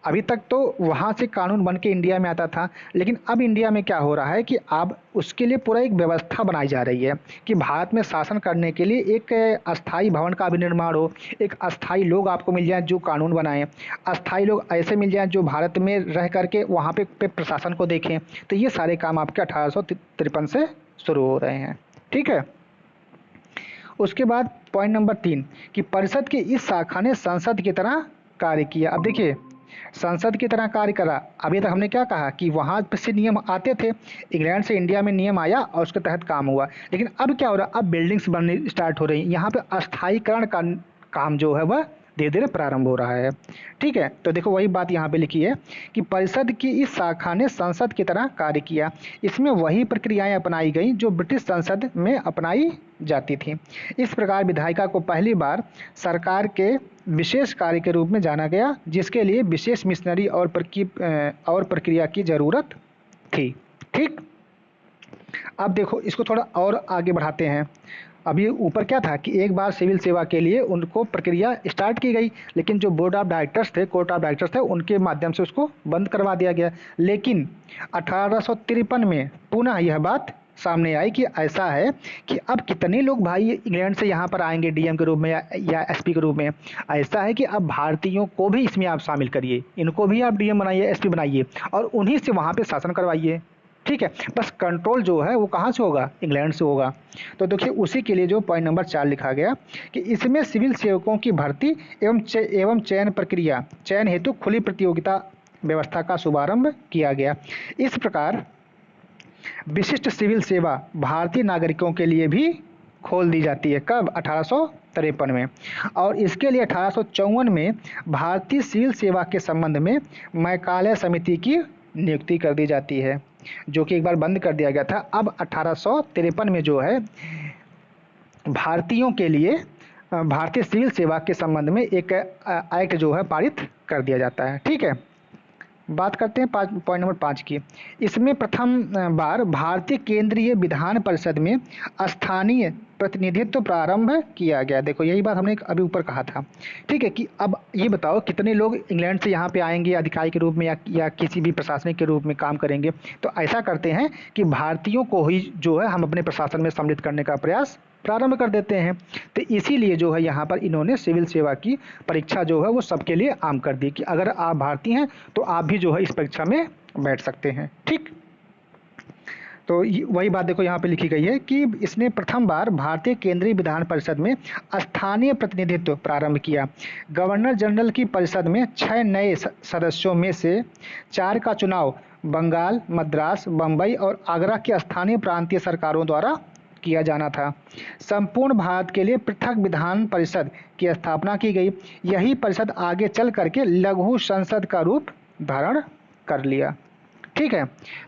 अभी तक तो वहाँ से कानून बन के इंडिया में आता था, लेकिन अब इंडिया में क्या हो रहा है कि अब उसके लिए पूरा एक व्यवस्था बनाई जा रही है कि भारत में शासन करने के लिए एक अस्थाई भवन का भी निर्माण हो, एक अस्थाई लोग आपको मिल जाएं जो कानून बनाएं, अस्थाई लोग ऐसे मिल जाएं जो भारत में रह करके वहाँ पे प्रशासन को देखें। तो ये सारे काम आपके 1853 से शुरू हो रहे हैं। ठीक है, उसके बाद पॉइंट नंबर 3 कि परिषद की इस शाखा ने संसद की तरह कार्य किया। अब देखिए, संसद की तरह कार्य करा। अभी तक हमने क्या कहा कि वहाँ से नियम आते थे, इंग्लैंड से इंडिया में नियम आया और उसके तहत काम हुआ। लेकिन अब क्या हो रहा है, अब बिल्डिंग्स बनने स्टार्ट हो रही हैं, यहाँ पे अस्थायीकरण का काम जो है वह धीरे धीरे प्रारंभ हो रहा है। ठीक है, तो देखो वही बात यहाँ पे लिखी है कि परिषद की इस शाखा ने संसद की तरह कार्य किया। इसमें वही प्रक्रियाएं अपनाई गई जो ब्रिटिश संसद में अपनाई जाती थी। इस प्रकार विधायिका को पहली बार सरकार के विशेष कार्य के रूप में जाना गया जिसके लिए विशेष मिशनरी और प्रक्रिया की जरूरत थी। ठीक, अब देखो इसको थोड़ा और आगे बढ़ाते हैं। अभी ऊपर क्या था कि एक बार सिविल सेवा के लिए उनको प्रक्रिया स्टार्ट की गई, लेकिन जो बोर्ड ऑफ डायरेक्टर्स थे, कोर्ट ऑफ डायरेक्टर्स थे, उनके माध्यम से उसको बंद करवा दिया गया। लेकिन 1853 में पुनः यह बात सामने आई कि ऐसा है कि अब कितने लोग भाई इंग्लैंड से यहाँ पर आएंगे डीएम के रूप में या एसपी के रूप में। ऐसा है कि अब भारतीयों को भी इसमें आप शामिल करिए, इनको भी आप डीएम बनाइए, एसपी बनाइए और उन्हीं से वहाँ पे शासन करवाइए। ठीक है, बस कंट्रोल जो है वो कहाँ से होगा, इंग्लैंड से होगा। तो देखिए उसी के लिए जो पॉइंट नंबर 4 लिखा गया कि इसमें सिविल सेवकों की भर्ती एवं चयन प्रक्रिया, चयन हेतु खुली प्रतियोगिता व्यवस्था का शुभारंभ किया गया। इस प्रकार विशिष्ट सिविल सेवा भारतीय नागरिकों के लिए भी खोल दी जाती है। कब? 1853 में। और इसके लिए 1854 में भारतीय सिविल सेवा के संबंध में मैकाले समिति की नियुक्ति कर दी जाती है, जो कि एक बार बंद कर दिया गया था। अब 1853 में जो है भारतीयों के लिए भारतीय सिविल सेवा के संबंध में एक एक्ट जो है पारित कर दिया जाता है। ठीक है, बात करते हैं पॉइंट नंबर 5 की। इसमें प्रथम बार भारतीय केंद्रीय विधान परिषद में स्थानीय प्रतिनिधित्व प्रारंभ किया गया। देखो यही बात हमने अभी ऊपर कहा था। ठीक है, कि अब ये बताओ कितने लोग इंग्लैंड से यहाँ पे आएंगे अधिकारी के रूप में या किसी भी प्रशासनिक के रूप में काम करेंगे। तो ऐसा करते हैं कि भारतीयों को ही जो है हम अपने प्रशासन में सम्मिलित करने का प्रयास प्रारंभ कर देते हैं। तो इसीलिए जो है यहाँ पर इन्होंने सिविल सेवा की परीक्षा जो है वो सबके लिए आम कर दी कि अगर आप भारतीय हैं तो आप भी जो है इस परीक्षा में बैठ सकते हैं। ठीक, तो वही बात देखो यहाँ पे लिखी गई है कि इसने प्रथम बार भारतीय केंद्रीय विधान परिषद में स्थानीय प्रतिनिधित्व प्रारंभ किया। गवर्नर जनरल की परिषद में 6 नए सदस्यों में से 4 का चुनाव बंगाल, मद्रास, बम्बई और आगरा की स्थानीय प्रांतीय सरकारों द्वारा किया जाना था। संपूर्ण भारत के लिए पृथक विधान परिषद की स्थापना की गई। यही परिषद आगे चल करके लघु संसद का रूप धारण कर लिया। ठीक है,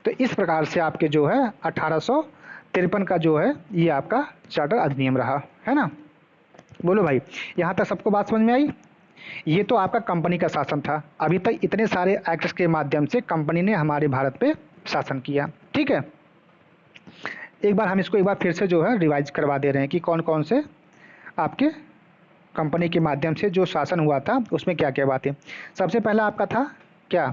तो इस प्रकार से आपके जो है 1853 का जो है ये आपका चार्टर अधिनियम रहा है ना। बोलो भाई, यहाँ तक सबको बात समझ में आई? ये तो आपका कंपनी का शासन था। अभी तक इतने सारे एक्ट्स के माध्यम से कंपनी ने हमारे भारत पे शासन किया। ठीक है, एक बार हम इसको एक बार फिर से जो है रिवाइज करवा दे रहे हैं कि कौन कौन से आपके कंपनी के माध्यम से जो शासन हुआ था उसमें क्या क्या बातें। सबसे पहला आपका था क्या?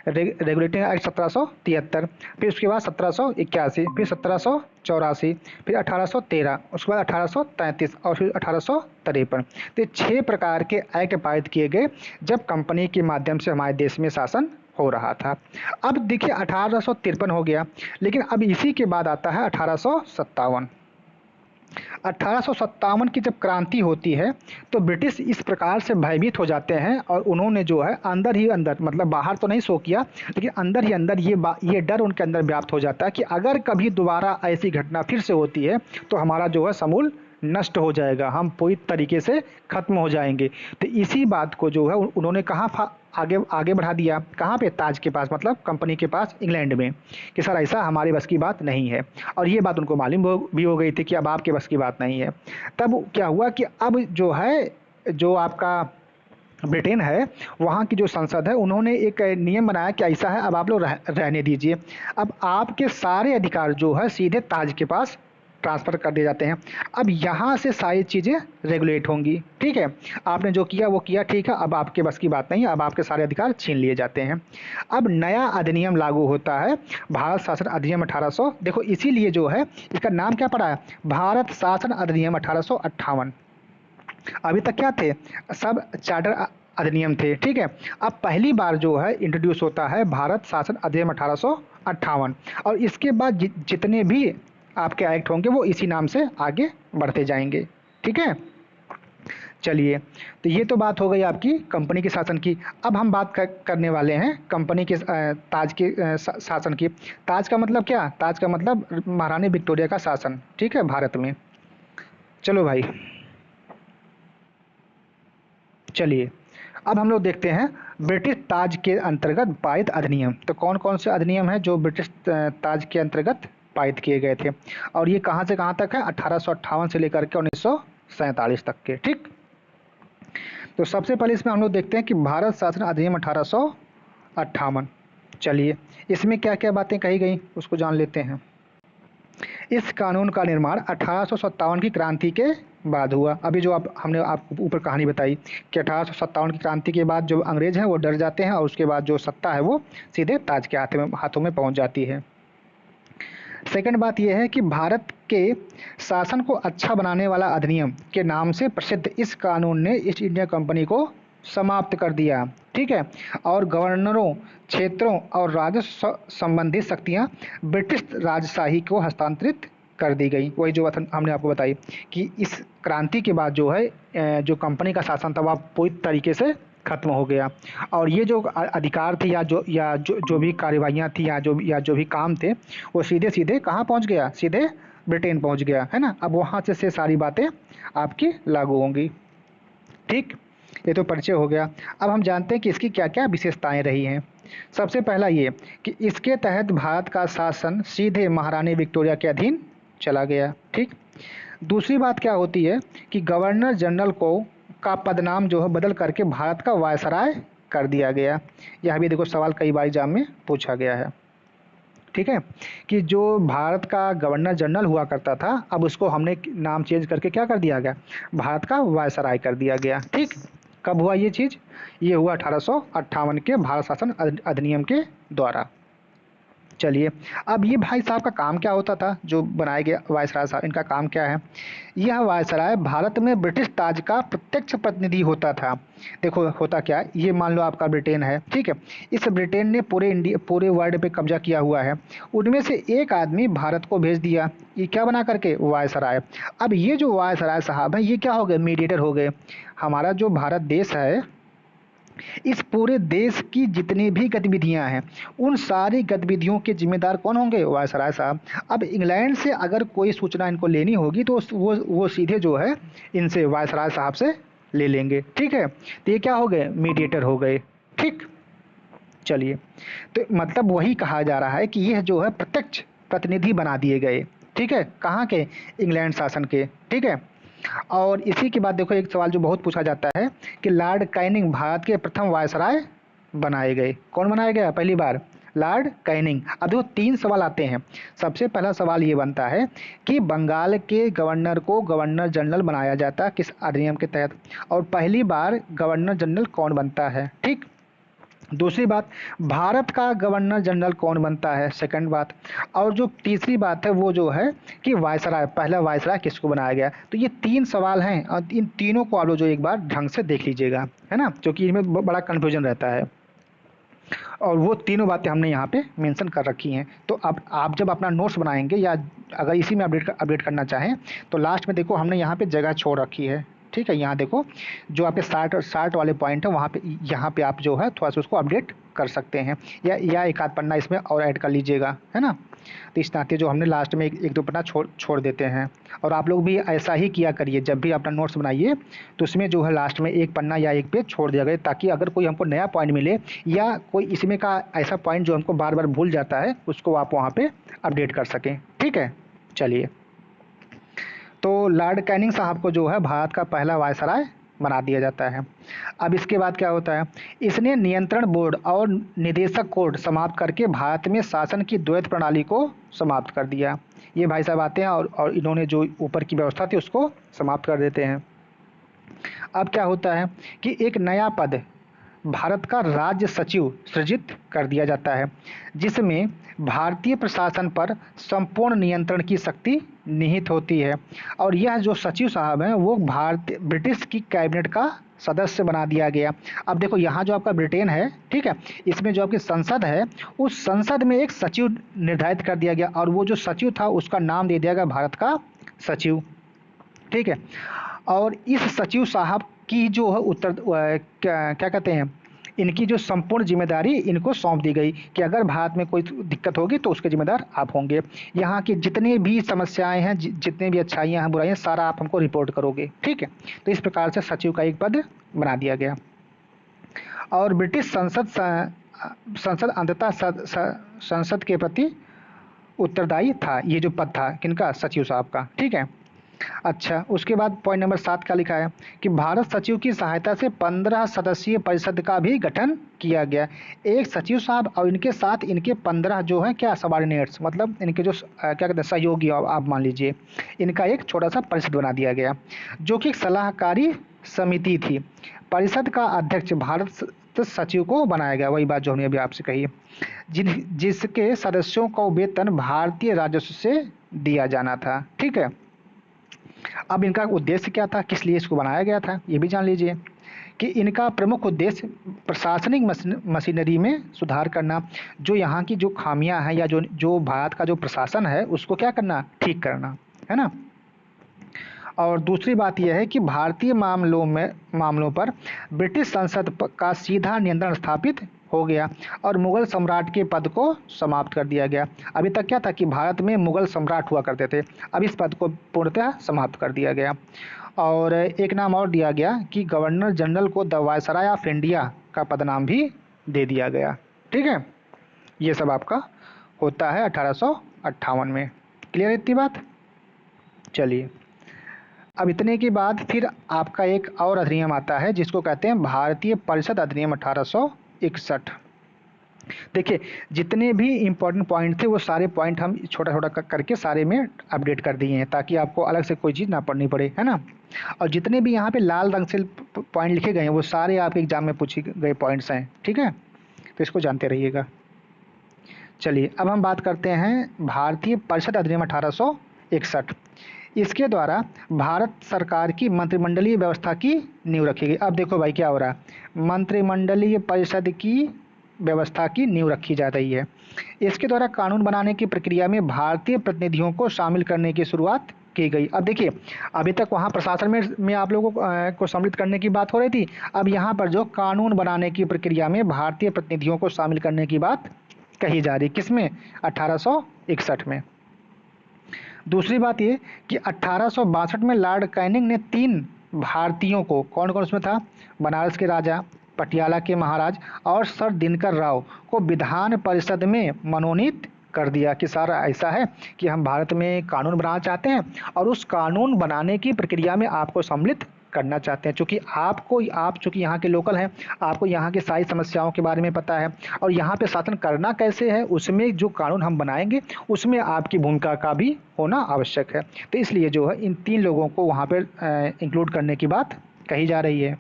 रेगुलेटिंग एक्ट 1773, फिर उसके बाद 1781, फिर 1784, फिर 1813, उसके बाद 1833 और फिर 1853। तो 6 प्रकार के एक्ट पारित किए गए जब कंपनी के माध्यम से हमारे देश में शासन हो रहा था। अब देखिए 1853 हो गया, लेकिन अब इसी के बाद आता है 1857। 1857 की जब क्रांति होती है तो ब्रिटिश इस प्रकार से भयभीत हो जाते हैं और उन्होंने जो है अंदर ही अंदर, मतलब बाहर तो नहीं शो किया, लेकिन अंदर ही अंदर ये डर उनके अंदर व्याप्त हो जाता है कि अगर कभी दोबारा ऐसी घटना फिर से होती है तो हमारा जो है समूल नष्ट हो जाएगा, हम पूरी तरीके से खत्म हो जाएंगे। तो इसी बात को जो है उन्होंने कहाँ आगे बढ़ा दिया, कहाँ पे? ताज के पास, मतलब कंपनी के पास इंग्लैंड में, कि सर ऐसा हमारे बस की बात नहीं है। और ये बात उनको मालूम भी हो गई थी कि अब आपके बस की बात नहीं है। तब क्या हुआ कि अब जो है जो आपका ब्रिटेन है वहाँ की जो संसद है उन्होंने एक नियम बनाया कि ऐसा है अब आप लोग रहने दीजिए। अब आपके सारे अधिकार जो है सीधे ताज के पास ट्रांसफ़र कर दिए जाते हैं। अब यहाँ से सारी चीज़ें रेगुलेट होंगी। ठीक है, आपने जो किया वो किया, ठीक है, अब आपके बस की बात नहीं है, अब आपके सारे अधिकार छीन लिए जाते हैं। अब नया अधिनियम लागू होता है, भारत शासन अधिनियम 1800। देखो इसीलिए जो है इसका नाम क्या पड़ा है? भारत शासन अधिनियम 1858। अभी तक क्या थे? सब चार्टर अधिनियम थे। ठीक है, अब पहली बार जो है इंट्रोड्यूस होता है भारत शासन अधिनियम 1858 और इसके बाद जितने भी आपके एक्ट होंगे वो इसी नाम से आगे बढ़ते जाएंगे। ठीक है, चलिए, तो ये तो बात हो गई आपकी कंपनी के शासन की। अब हम बात करने वाले हैं कंपनी के ताज के शासन की। ताज का मतलब क्या? ताज का मतलब महारानी विक्टोरिया का शासन। ठीक है, भारत में। चलो भाई, चलिए अब हम लोग देखते हैं ब्रिटिश ताज के अंतर्गत पारित अधिनियम। तो कौन कौन से अधिनियम है जो ब्रिटिश ताज के अंतर्गत पारित किए गए थे और ये कहाँ से कहाँ तक है? 1858 से लेकर के 1947 तक के। ठीक, तो सबसे पहले इसमें हम लोग देखते हैं कि भारत शासन अधिनियम 1858। चलिए, इसमें क्या क्या बातें कही गई उसको जान लेते हैं। इस कानून का निर्माण 1857 की क्रांति के बाद हुआ। अभी जो हमने आपको ऊपर कहानी बताई कि 1857 की क्रांति के बाद जो अंग्रेज हैं वो डर जाते हैं और उसके बाद जो सत्ता है वो सीधे ताज के हाथों में पहुंच जाती है। सेकंड बात यह है कि भारत के शासन को अच्छा बनाने वाला अधिनियम के नाम से प्रसिद्ध इस कानून ने ईस्ट इंडिया कंपनी को समाप्त कर दिया। ठीक है। और गवर्नरों, क्षेत्रों और राजस्व संबंधी शक्तियां ब्रिटिश राजशाही को हस्तांतरित कर दी गई। वही जो हमने आपको बताई कि इस क्रांति के बाद जो है जो कंपनी का शासन था वह पूरी तरीके से खत्म हो गया। और ये जो अधिकार थे या जो भी कार्यवाहियाँ थी या जो भी काम थे वो सीधे सीधे कहाँ पहुँच गया, सीधे ब्रिटेन पहुँच गया, है ना। अब वहाँ से सारी बातें आपकी लागू होंगी। ठीक, ये तो परिचय हो गया। अब हम जानते हैं कि इसकी क्या क्या विशेषताएं रही हैं। सबसे पहला ये कि इसके तहत भारत का शासन सीधे महारानी विक्टोरिया के अधीन चला गया। ठीक। दूसरी बात क्या होती है कि गवर्नर जनरल को का पदनाम जो है बदल करके भारत का वायसराय कर दिया गया। यह भी देखो सवाल कई बार एग्जाम में पूछा गया है। ठीक है, कि जो भारत का गवर्नर जनरल हुआ करता था अब उसको हमने नाम चेंज करके क्या कर दिया गया, भारत का वायसराय कर दिया गया। ठीक, कब हुआ ये चीज़, ये हुआ 1858 के भारत शासन अधिनियम के द्वारा। चलिए, अब ये भाई साहब का काम क्या होता था, जो बनाए गए वायसराय साहब, इनका काम क्या है। यह वायसराय भारत में ब्रिटिश ताज का प्रत्यक्ष प्रतिनिधि होता था। देखो होता क्या, ये मान लो आपका ब्रिटेन है, ठीक है। इस ब्रिटेन ने पूरे वर्ल्ड पे कब्जा किया हुआ है। उनमें से एक आदमी भारत को भेज दिया, ये क्या बना करके, वायसराय। अब ये जो वायसराय साहब हैं ये क्या हो गए, मीडिएटर हो गए। हमारा जो भारत देश है, इस पूरे देश की जितनी भी गतिविधियां हैं उन सारी गतिविधियों के जिम्मेदार कौन होंगे, वायसराय साहब। अब इंग्लैंड से अगर कोई सूचना इनको लेनी होगी तो वो सीधे जो है इनसे, वायसराय साहब से ले लेंगे। ठीक है, तो ये क्या हो गए, मीडिएटर हो गए। ठीक, चलिए, तो मतलब वही कहा जा रहा है कि यह जो है प्रत्यक्ष प्रतिनिधि बना दिए गए। ठीक है, कहाँ के, इंग्लैंड शासन के। ठीक है। और इसी के बाद देखो एक सवाल जो बहुत पूछा जाता है कि लॉर्ड कैनिंग भारत के प्रथम वायसराय बनाए गए। कौन बनाया गया पहली बार, लॉर्ड कैनिंग। अब देखो 3 सवाल आते हैं। सबसे पहला सवाल ये बनता है कि बंगाल के गवर्नर को गवर्नर जनरल बनाया जाता है किस अधिनियम के तहत, और पहली बार गवर्नर जनरल कौन बनता है। ठीक, दूसरी बात, भारत का गवर्नर जनरल कौन बनता है, सेकंड बात। और जो तीसरी बात है वो जो है कि वायसराय, पहला वायसराय किसको बनाया गया। तो ये 3 सवाल हैं और इन तीनों को आप लोग जो एक बार ढंग से देख लीजिएगा, है ना, क्योंकि इनमें बड़ा कन्फ्यूजन रहता है। और वो तीनों बातें हमने यहाँ पे मेंशन कर रखी हैं। तो अब आप जब अपना नोट्स बनाएंगे या अगर इसी में अपडेट करना चाहें तो लास्ट में देखो हमने यहाँ पे जगह छोड़ रखी है। ठीक है, यहाँ देखो जो आपके 60 वाले पॉइंट है वहाँ पे, यहाँ पे आप जो है थोड़ा सा उसको अपडेट कर सकते हैं या एक आध पन्ना इसमें और ऐड कर लीजिएगा, है ना। तो इस नाते जो हमने लास्ट में एक दो पन्ना छोड़ देते हैं। और आप लोग भी ऐसा ही किया करिए, जब भी अपना नोट्स बनाइए तो उसमें जो है लास्ट में एक पन्ना या एक पेज छोड़ दिया गया, ताकि अगर कोई हमको नया पॉइंट मिले या कोई इसमें का ऐसा पॉइंट जो हमको बार बार भूल जाता है उसको आप वहाँ पे अपडेट कर सकें। ठीक है, चलिए, तो लॉर्ड कैनिंग साहब को जो है भारत का पहला वायसराय बना दिया जाता है। अब इसके बाद क्या होता है, इसने नियंत्रण बोर्ड और निदेशक कोड समाप्त करके भारत में शासन की द्वैत प्रणाली को समाप्त कर दिया। ये भाई साहब आते हैं और इन्होंने जो ऊपर की व्यवस्था थी उसको समाप्त कर देते हैं। अब क्या होता है कि एक नया पद भारत का राज्य सचिव सृजित कर दिया जाता है, जिसमें भारतीय प्रशासन पर संपूर्ण नियंत्रण की शक्ति निहित होती है। और यह जो सचिव साहब हैं वो भारतीय ब्रिटिश की कैबिनेट का सदस्य बना दिया गया। अब देखो यहाँ जो आपका ब्रिटेन है, ठीक है, इसमें जो आपकी संसद है उस संसद में एक सचिव निर्धारित कर दिया गया और वो जो सचिव था उसका नाम दे दिया गया भारत का सचिव। ठीक है, और इस सचिव साहब की जो है क्या कहते हैं, इनकी जो संपूर्ण जिम्मेदारी इनको सौंप दी गई कि अगर भारत में कोई दिक्कत होगी तो उसके जिम्मेदार आप होंगे। यहाँ की जितनी भी समस्याएं हैं, जितनी भी अच्छाइयाँ हैं बुराइयाँ, सारा आप हमको रिपोर्ट करोगे। ठीक है, तो इस प्रकार से सचिव का एक पद बना दिया गया। और ब्रिटिश संसद अंततः संसद के प्रति उत्तरदायी था, ये जो पद था किनका, सचिव साहब का। ठीक है, अच्छा, उसके बाद पॉइंट नंबर 7 क्या लिखा है कि भारत सचिव की सहायता से 15 सदस्यीय परिषद का भी गठन किया गया। एक सचिव साहब और इनके साथ इनके 15 जो हैं क्या, सबॉर्डिनेट्स, मतलब इनके जो क्या कहते हैं सहयोगी, आप मान लीजिए, इनका एक छोटा सा परिषद बना दिया गया जो कि सलाहकारी समिति थी। परिषद का अध्यक्ष भारत संयुक्त सचिव को बनाया गया, वही बात जो हमने अभी आपसे कही है, जिसके सदस्यों को वेतन भारतीय राजस्व से दिया जाना था। ठीक है, अब इनका उद्देश्य क्या था, किस लिए इसको बनाया गया था, ये भी जान लीजिए कि इनका प्रमुख उद्देश्य प्रशासनिक मशीनरी में सुधार करना, जो यहाँ की जो खामियां हैं या जो जो भारत का जो प्रशासन है उसको क्या करना, ठीक करना, है ना। और दूसरी बात यह है कि भारतीय मामलों पर ब्रिटिश संसद का सीधा नियंत्रण स्थापित हो गया और मुगल सम्राट के पद को समाप्त कर दिया गया। अभी तक क्या था कि भारत में मुगल सम्राट हुआ करते थे, अब इस पद को पूर्णतः समाप्त कर दिया गया। और एक नाम और दिया गया कि गवर्नर जनरल को द वायसराय ऑफ इंडिया का पदनाम भी दे दिया गया। ठीक है, ये सब आपका होता है 1858 में। क्लियर है इतनी बात। चलिए, अब इतने के बाद फिर आपका एक और अधिनियम आता है जिसको कहते हैं भारतीय परिषद अधिनियम 1861। देखिए, जितने भी इम्पोर्टेंट पॉइंट थे वो सारे पॉइंट हम छोटा छोटा करके सारे में अपडेट कर दिए हैं, ताकि आपको अलग से कोई चीज़ ना पढ़नी पड़े, है ना। और जितने भी यहाँ पे लाल रंग से पॉइंट लिखे गए हैं वो सारे आपके एग्जाम में पूछे गए पॉइंट्स हैं। ठीक है, तो इसको जानते रहिएगा। चलिए, अब हम बात करते हैं भारतीय परिषद अधिनियम 1861। इसके द्वारा भारत सरकार की मंत्रिमंडलीय व्यवस्था की नींव रखी गई। अब देखो भाई क्या हो रहा है, मंत्रिमंडलीय परिषद की व्यवस्था की नींव रखी जा रही है। इसके द्वारा कानून बनाने की प्रक्रिया में भारतीय प्रतिनिधियों को शामिल करने की शुरुआत की गई। अब देखिए, अभी तक वहाँ प्रशासन में आप लोगों को सम्मिलित करने की बात हो रही थी, अब यहाँ पर जो कानून बनाने की प्रक्रिया में भारतीय प्रतिनिधियों को शामिल करने की बात कही जा रही, किसमें, 1861 में। दूसरी बात ये कि 1862 में लॉर्ड कैनिंग ने 3 भारतीयों को, कौन कौन उसमें था, बनारस के राजा, पटियाला के महाराज और सर दिनकर राव को विधान परिषद में मनोनीत कर दिया कि सर ऐसा है कि हम भारत में कानून बनाना चाहते हैं और उस कानून बनाने की प्रक्रिया में आपको सम्मिलित करना चाहते हैं। चूँकि आप चूँकि यहाँ के लोकल हैं, आपको यहाँ की सारी समस्याओं के बारे में पता है और यहाँ पे शासन करना कैसे है, उसमें जो कानून हम बनाएंगे उसमें आपकी भूमिका का भी होना आवश्यक है। तो इसलिए जो है इन 3 लोगों को वहाँ पर इंक्लूड करने की बात कही जा रही है।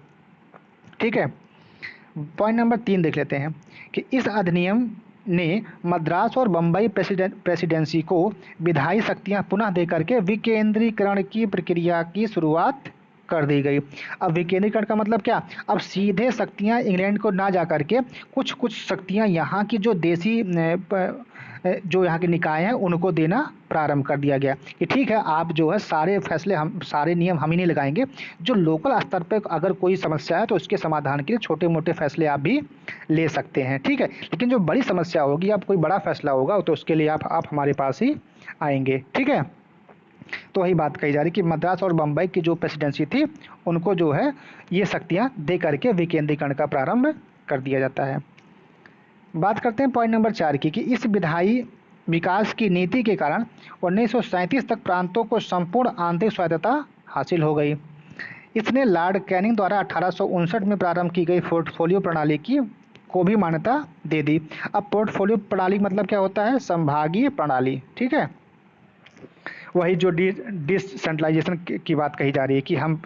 ठीक है, पॉइंट नंबर 3 देख लेते हैं कि इस अधिनियम ने मद्रास और बम्बई प्रेसिडेंसी को विधायी शक्तियां पुनः देकर के विकेंद्रीकरण की प्रक्रिया की शुरुआत कर दी गई। अब विकेंद्रीकरण का मतलब क्या, अब सीधे शक्तियां इंग्लैंड को ना जा करके कुछ शक्तियां यहाँ की जो देसी जो यहाँ के निकाय हैं उनको देना प्रारंभ कर दिया गया कि ठीक है, आप जो है सारे फैसले सारे नियम हम ही नहीं लगाएंगे, जो लोकल स्तर पर अगर कोई समस्या है तो उसके समाधान के लिए छोटे मोटे फैसले आप भी ले सकते हैं। ठीक है, लेकिन जो बड़ी समस्या होगी, अब कोई बड़ा फैसला होगा तो उसके लिए आप हमारे पास ही आएंगे। ठीक है, तो वही बात कही जा रही कि मद्रास और बम्बई की जो प्रेसिडेंसी थी उनको जो है ये शक्तियां दे करके विकेंद्रीकरण का प्रारंभ कर दिया जाता है। बात करते हैं पॉइंट नंबर 4 की कि इस विधायी विकास की नीति के कारण 1937 तक प्रांतों को संपूर्ण आंतरिक स्वायत्तता हासिल हो गई। इसने लॉर्ड कैनिंग द्वारा 1859 में प्रारंभ की गई पोर्टफोलियो प्रणाली को भी मान्यता दे दी। अब पोर्टफोलियो प्रणाली मतलब क्या होता है, संभागीय प्रणाली। ठीक है, वही जो डिसेंट्रलाइजेशन की बात कही जा रही है कि हम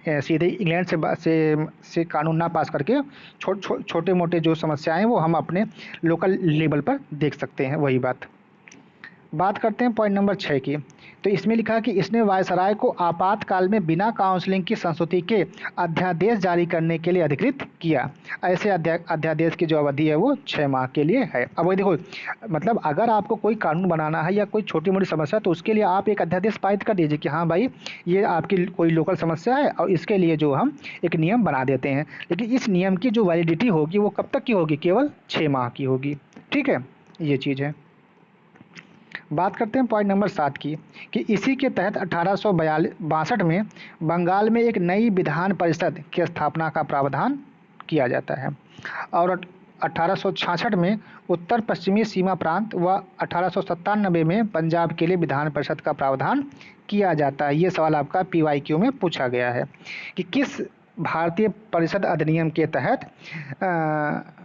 सीधे इंग्लैंड से कानून ना पास करके छोटे मोटे जो समस्याएं हैं वो हम अपने लोकल लेवल पर देख सकते हैं। वही बात करते हैं पॉइंट नंबर 6 की। तो इसमें लिखा कि इसने वायसराय को आपातकाल में बिना काउंसलिंग की संस्तुति के अध्यादेश जारी करने के लिए अधिकृत किया। ऐसे अध्यादेश की जो अवधि है वो 6 माह के लिए है। अब वही देखो, मतलब अगर आपको कोई कानून बनाना है या कोई छोटी मोटी समस्या तो उसके लिए आप एक अध्यादेश पारित कर दीजिए कि हाँ भाई ये आपकी कोई लोकल समस्या है और इसके लिए जो हम एक नियम बना देते हैं। लेकिन इस नियम की जो वैलिडिटी होगी वो कब तक की होगी, केवल 6 माह की होगी। ठीक है, ये चीज़ है। बात करते हैं पॉइंट नंबर 7 की कि इसी के तहत 1862 में बंगाल में एक नई विधान परिषद की स्थापना का प्रावधान किया जाता है और 1866 में उत्तर पश्चिमी सीमा प्रांत व 1897 में पंजाब के लिए विधान परिषद का प्रावधान किया जाता है। ये सवाल आपका PYQ में पूछा गया है कि किस भारतीय परिषद अधिनियम के तहत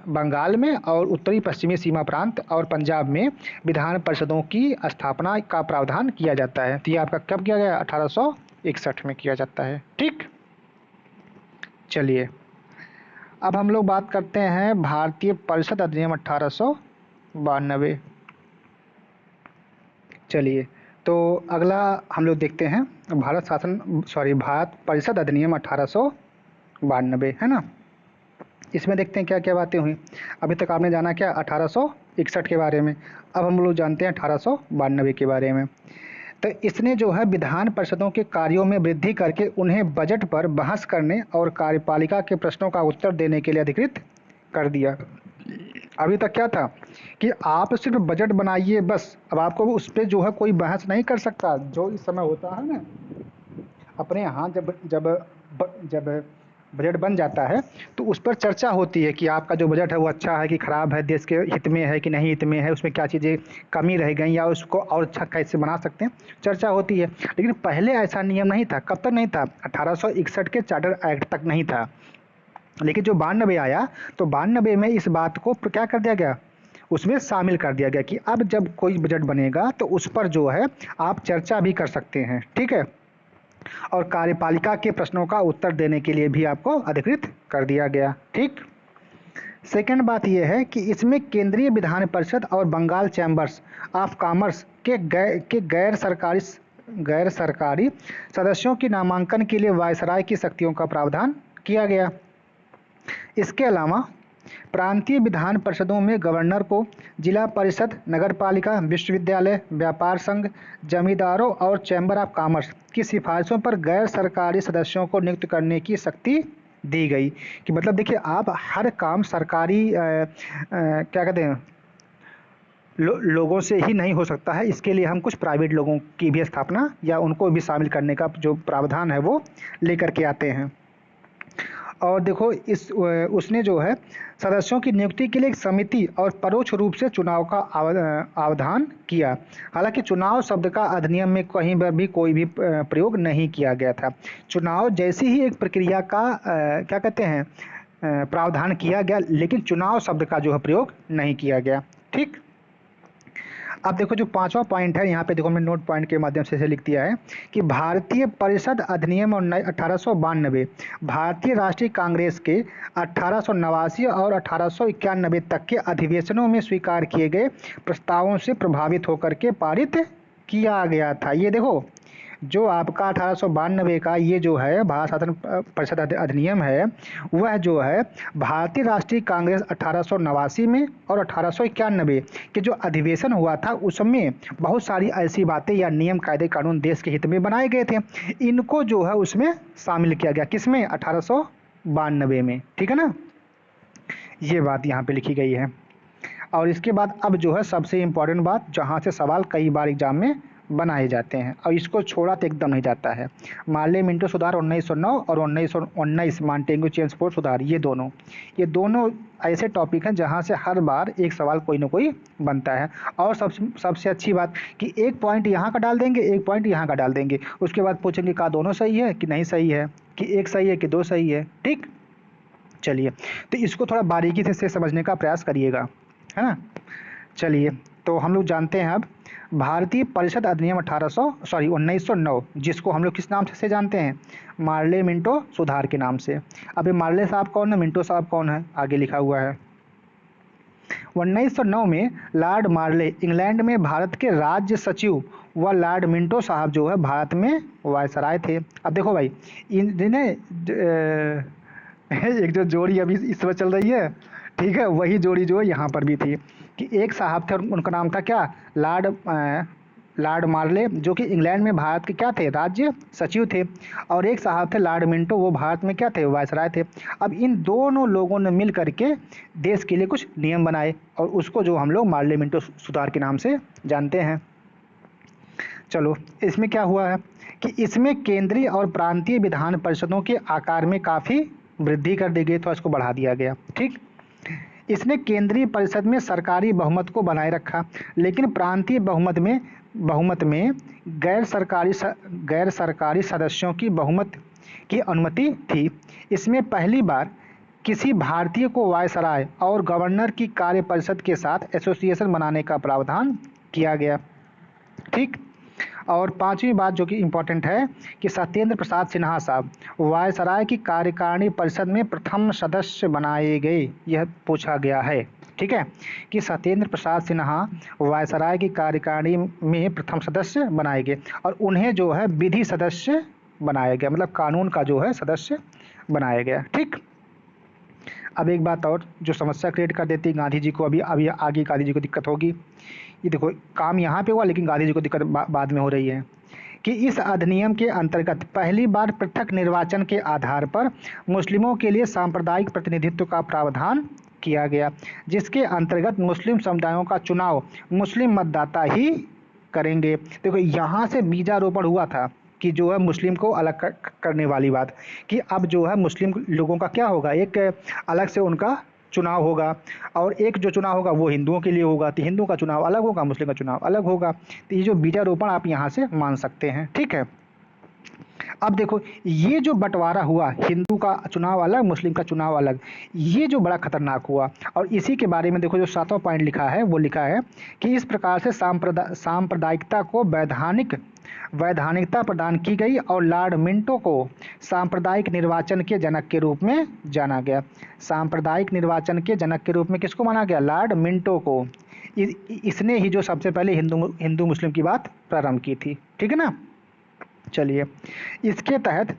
बंगाल में और उत्तरी पश्चिमी सीमा प्रांत और पंजाब में विधान परिषदों की स्थापना का प्रावधान किया जाता है। तो ये आपका कब किया गया, 1861 में किया जाता है। ठीक, चलिए अब हम लोग बात करते हैं भारतीय परिषद अधिनियम 1892। चलिए, तो अगला हम लोग देखते हैं भारत परिषद अधिनियम 1892, है ना। इसमें देखते हैं क्या क्या बातें हुई। अभी तक आपने जाना क्या 1861 के बारे में, अब हम लोग जानते हैं 1892 के बारे में। तो इसने जो है विधान परिषदों के कार्यों में वृद्धि करके उन्हें बजट पर बहस करने और कार्यपालिका के प्रश्नों का उत्तर देने के लिए अधिकृत कर दिया। अभी तक क्या था कि आप सिर्फ बजट बनाइए बस, अब आपको उस पर जो है कोई बहस नहीं कर सकता। जो इस समय होता है ना, अपने यहाँ जब जब जब बजट बन जाता है तो उस पर चर्चा होती है कि आपका जो बजट है वो अच्छा है कि खराब है, देश के हित में है कि नहीं हित में है, उसमें क्या चीज़ें कमी रह गई या उसको और अच्छा कैसे बना सकते हैं, चर्चा होती है। लेकिन पहले ऐसा नियम नहीं था। कब तक नहीं था? 1861 के चार्टर एक्ट तक नहीं था। लेकिन जो 92 आया तो 92 में इस बात को क्या कर दिया गया, उसमें शामिल कर दिया गया कि अब जब कोई बजट बनेगा तो उस पर जो है आप चर्चा भी कर सकते हैं, ठीक है। और कार्यपालिका के प्रश्नों का उत्तर देने के लिए भी आपको अधिकृत कर दिया गया, ठीक। सेकंड बात यह है कि इसमें केंद्रीय विधान परिषद और बंगाल चैम्बर्स ऑफ कॉमर्स के गैर सरकारी सदस्यों की नामांकन के लिए वायसराय की शक्तियों का प्रावधान किया गया। इसके अलावा प्रांतीय विधान परिषदों में गवर्नर को जिला परिषद, नगरपालिका, विश्वविद्यालय, व्यापार संघ, जमींदारों और चैम्बर ऑफ कॉमर्स की सिफारिशों पर गैर सरकारी सदस्यों को नियुक्त करने की शक्ति दी गई। कि मतलब देखिए, आप हर काम सरकारी क्या कहते हैं लोगों से ही नहीं हो सकता है। इसके लिए हम कुछ प्राइवेट लोगों की भी स्थापना या उनको भी शामिल करने का जो प्रावधान है वो लेकर के आते हैं। और देखो उसने जो है सदस्यों की नियुक्ति के लिए एक समिति और परोक्ष रूप से चुनाव का आवाधान किया। हालांकि चुनाव शब्द का अधिनियम में कहीं पर भी कोई भी प्रयोग नहीं किया गया था। चुनाव जैसी ही एक प्रक्रिया का क्या कहते हैं प्रावधान किया गया, लेकिन चुनाव शब्द का जो है प्रयोग नहीं किया गया, ठीक। अब देखो जो पांचवा पॉइंट है, यहाँ पे देखो हमने नोट पॉइंट के माध्यम से लिख दिया है कि भारतीय परिषद अधिनियम 1892 भारतीय राष्ट्रीय कांग्रेस के 1889 और 1891 तक के अधिवेशनों में स्वीकार किए गए प्रस्तावों से प्रभावित होकर के पारित किया गया था। ये देखो जो आपका 1892 का ये जो है भारत शासन परिषद अधिनियम है, वह जो है भारतीय राष्ट्रीय कांग्रेस 1889 में और 1891 के जो अधिवेशन हुआ था उसमें बहुत सारी ऐसी बातें या नियम कायदे कानून देश के हित में बनाए गए थे। इनको जो है उसमें शामिल किया गया, किसमें? 1892 में, ठीक है ना। ये बात यहाँ पे लिखी गई है। और इसके बाद अब जो है सबसे इम्पोर्टेंट बात, जहाँ से सवाल कई बार एग्जाम में बनाए जाते हैं और इसको छोड़ा तो एकदम नहीं जाता है। मार्ले मिंटो सुधार 1909 और 1919 मॉन्टेग्यू चेम्सफोर्ड सुधार, ये दोनों ऐसे टॉपिक हैं जहां से हर बार एक सवाल कोई ना कोई बनता है। और सबसे अच्छी बात कि एक पॉइंट यहाँ का डाल देंगे, एक पॉइंट यहाँ का डाल देंगे, उसके बाद पूछेंगे का दोनों सही है कि नहीं सही है, कि एक सही है कि दो सही है, ठीक। चलिए, तो इसको थोड़ा बारीकी से समझने का प्रयास करिएगा, है ना। चलिए, तो हम लोग जानते हैं अब भारतीय परिषद अधिनियम 1909, जिसको हम लोग किस नाम से जानते हैं? मार्ले मिंटो सुधार के नाम से। अब ये मार्ले साहब कौन है, मिंटो साहब कौन है, आगे लिखा हुआ है। 1909 में लॉर्ड मार्ले इंग्लैंड में भारत के राज्य सचिव व लॉर्ड मिंटो साहब जो है भारत में वायसराय थे। अब देखो भाई, इन्हें एक जो जोड़ी अभी इस समय चल रही है, ठीक है, वही जोड़ी जो है यहाँ पर भी थी कि एक साहब थे, उनका नाम था क्या? लॉर्ड मार्ले, जो कि इंग्लैंड में भारत के क्या थे? राज्य सचिव थे। और एक साहब थे लॉर्ड मिंटो, वो भारत में क्या थे? वायसराय थे। अब इन दोनों लोगों ने मिल करके देश के लिए कुछ नियम बनाए और उसको जो हम लोग मार्ले मिंटो सुधार के नाम से जानते हैं। चलो, इसमें क्या हुआ है कि इसमें केंद्रीय और प्रांतीय विधान परिषदों के आकार में काफ़ी वृद्धि कर दी गई, तो इसको बढ़ा दिया गया, ठीक। इसने केंद्रीय परिषद में सरकारी बहुमत को बनाए रखा, लेकिन प्रांतीय बहुमत में गैर सरकारी सदस्यों की बहुमत की अनुमति थी। इसमें पहली बार किसी भारतीय को वायसराय और गवर्नर की कार्य परिषद के साथ एसोसिएशन बनाने का प्रावधान किया गया, ठीक। और पांचवी बात जो कि इम्पोर्टेंट है कि सत्येंद्र प्रसाद सिन्हा साहब वायसराय की कार्यकारिणी परिषद में प्रथम सदस्य बनाए गए, यह पूछा गया है। ठीक है, कि सत्येंद्र प्रसाद सिन्हा वायसराय की कार्यकारिणी में प्रथम सदस्य बनाए गए और उन्हें जो है विधि सदस्य बनाया गया, मतलब कानून का जो है सदस्य बनाया गया। ठीक, अब एक बात और जो समस्या क्रिएट कर देती है गांधी जी को, अभी अभी आगे गांधी जी को दिक्कत होगी। ये देखो काम यहाँ पे हुआ लेकिन गांधी जी को दिक्कत बाद में हो रही है कि इस अधिनियम के अंतर्गत पहली बार पृथक निर्वाचन के आधार पर मुस्लिमों के लिए सांप्रदायिक प्रतिनिधित्व का प्रावधान किया गया, जिसके अंतर्गत मुस्लिम समुदायों का चुनाव मुस्लिम मतदाता ही करेंगे। देखो यहाँ से बीजारोपण हुआ था कि जो है मुस्लिम को अलग करने वाली बात, कि अब जो है मुस्लिम लोगों का क्या होगा, एक अलग से उनका चुनाव होगा और एक जो चुनाव होगा वो हिंदुओं के लिए होगा, तो हिंदू का चुनाव अलग होगा, मुस्लिम का चुनाव अलग होगा। तो ये जो बीजारोपण आप यहाँ से मान सकते हैं। ठीक है, अब देखो ये जो बंटवारा हुआ, हिंदू का चुनाव अलग, मुस्लिम का चुनाव अलग, ये जो बड़ा खतरनाक हुआ। और इसी के बारे में देखो जो 7वां पॉइंट लिखा है वो लिखा है कि इस प्रकार से सांप्रदायिकता को वैधानिकता प्रदान की गई और लॉर्ड मिंटो को सांप्रदायिक निर्वाचन के जनक के रूप में जाना गया। सांप्रदायिक निर्वाचन के जनक के रूप में किसको माना गया? लॉर्ड मिंटो को। इसने ही जो सबसे पहले हिंदू मुस्लिम की बात प्रारंभ की थी। ठीक है ना। चलिए, इसके तहत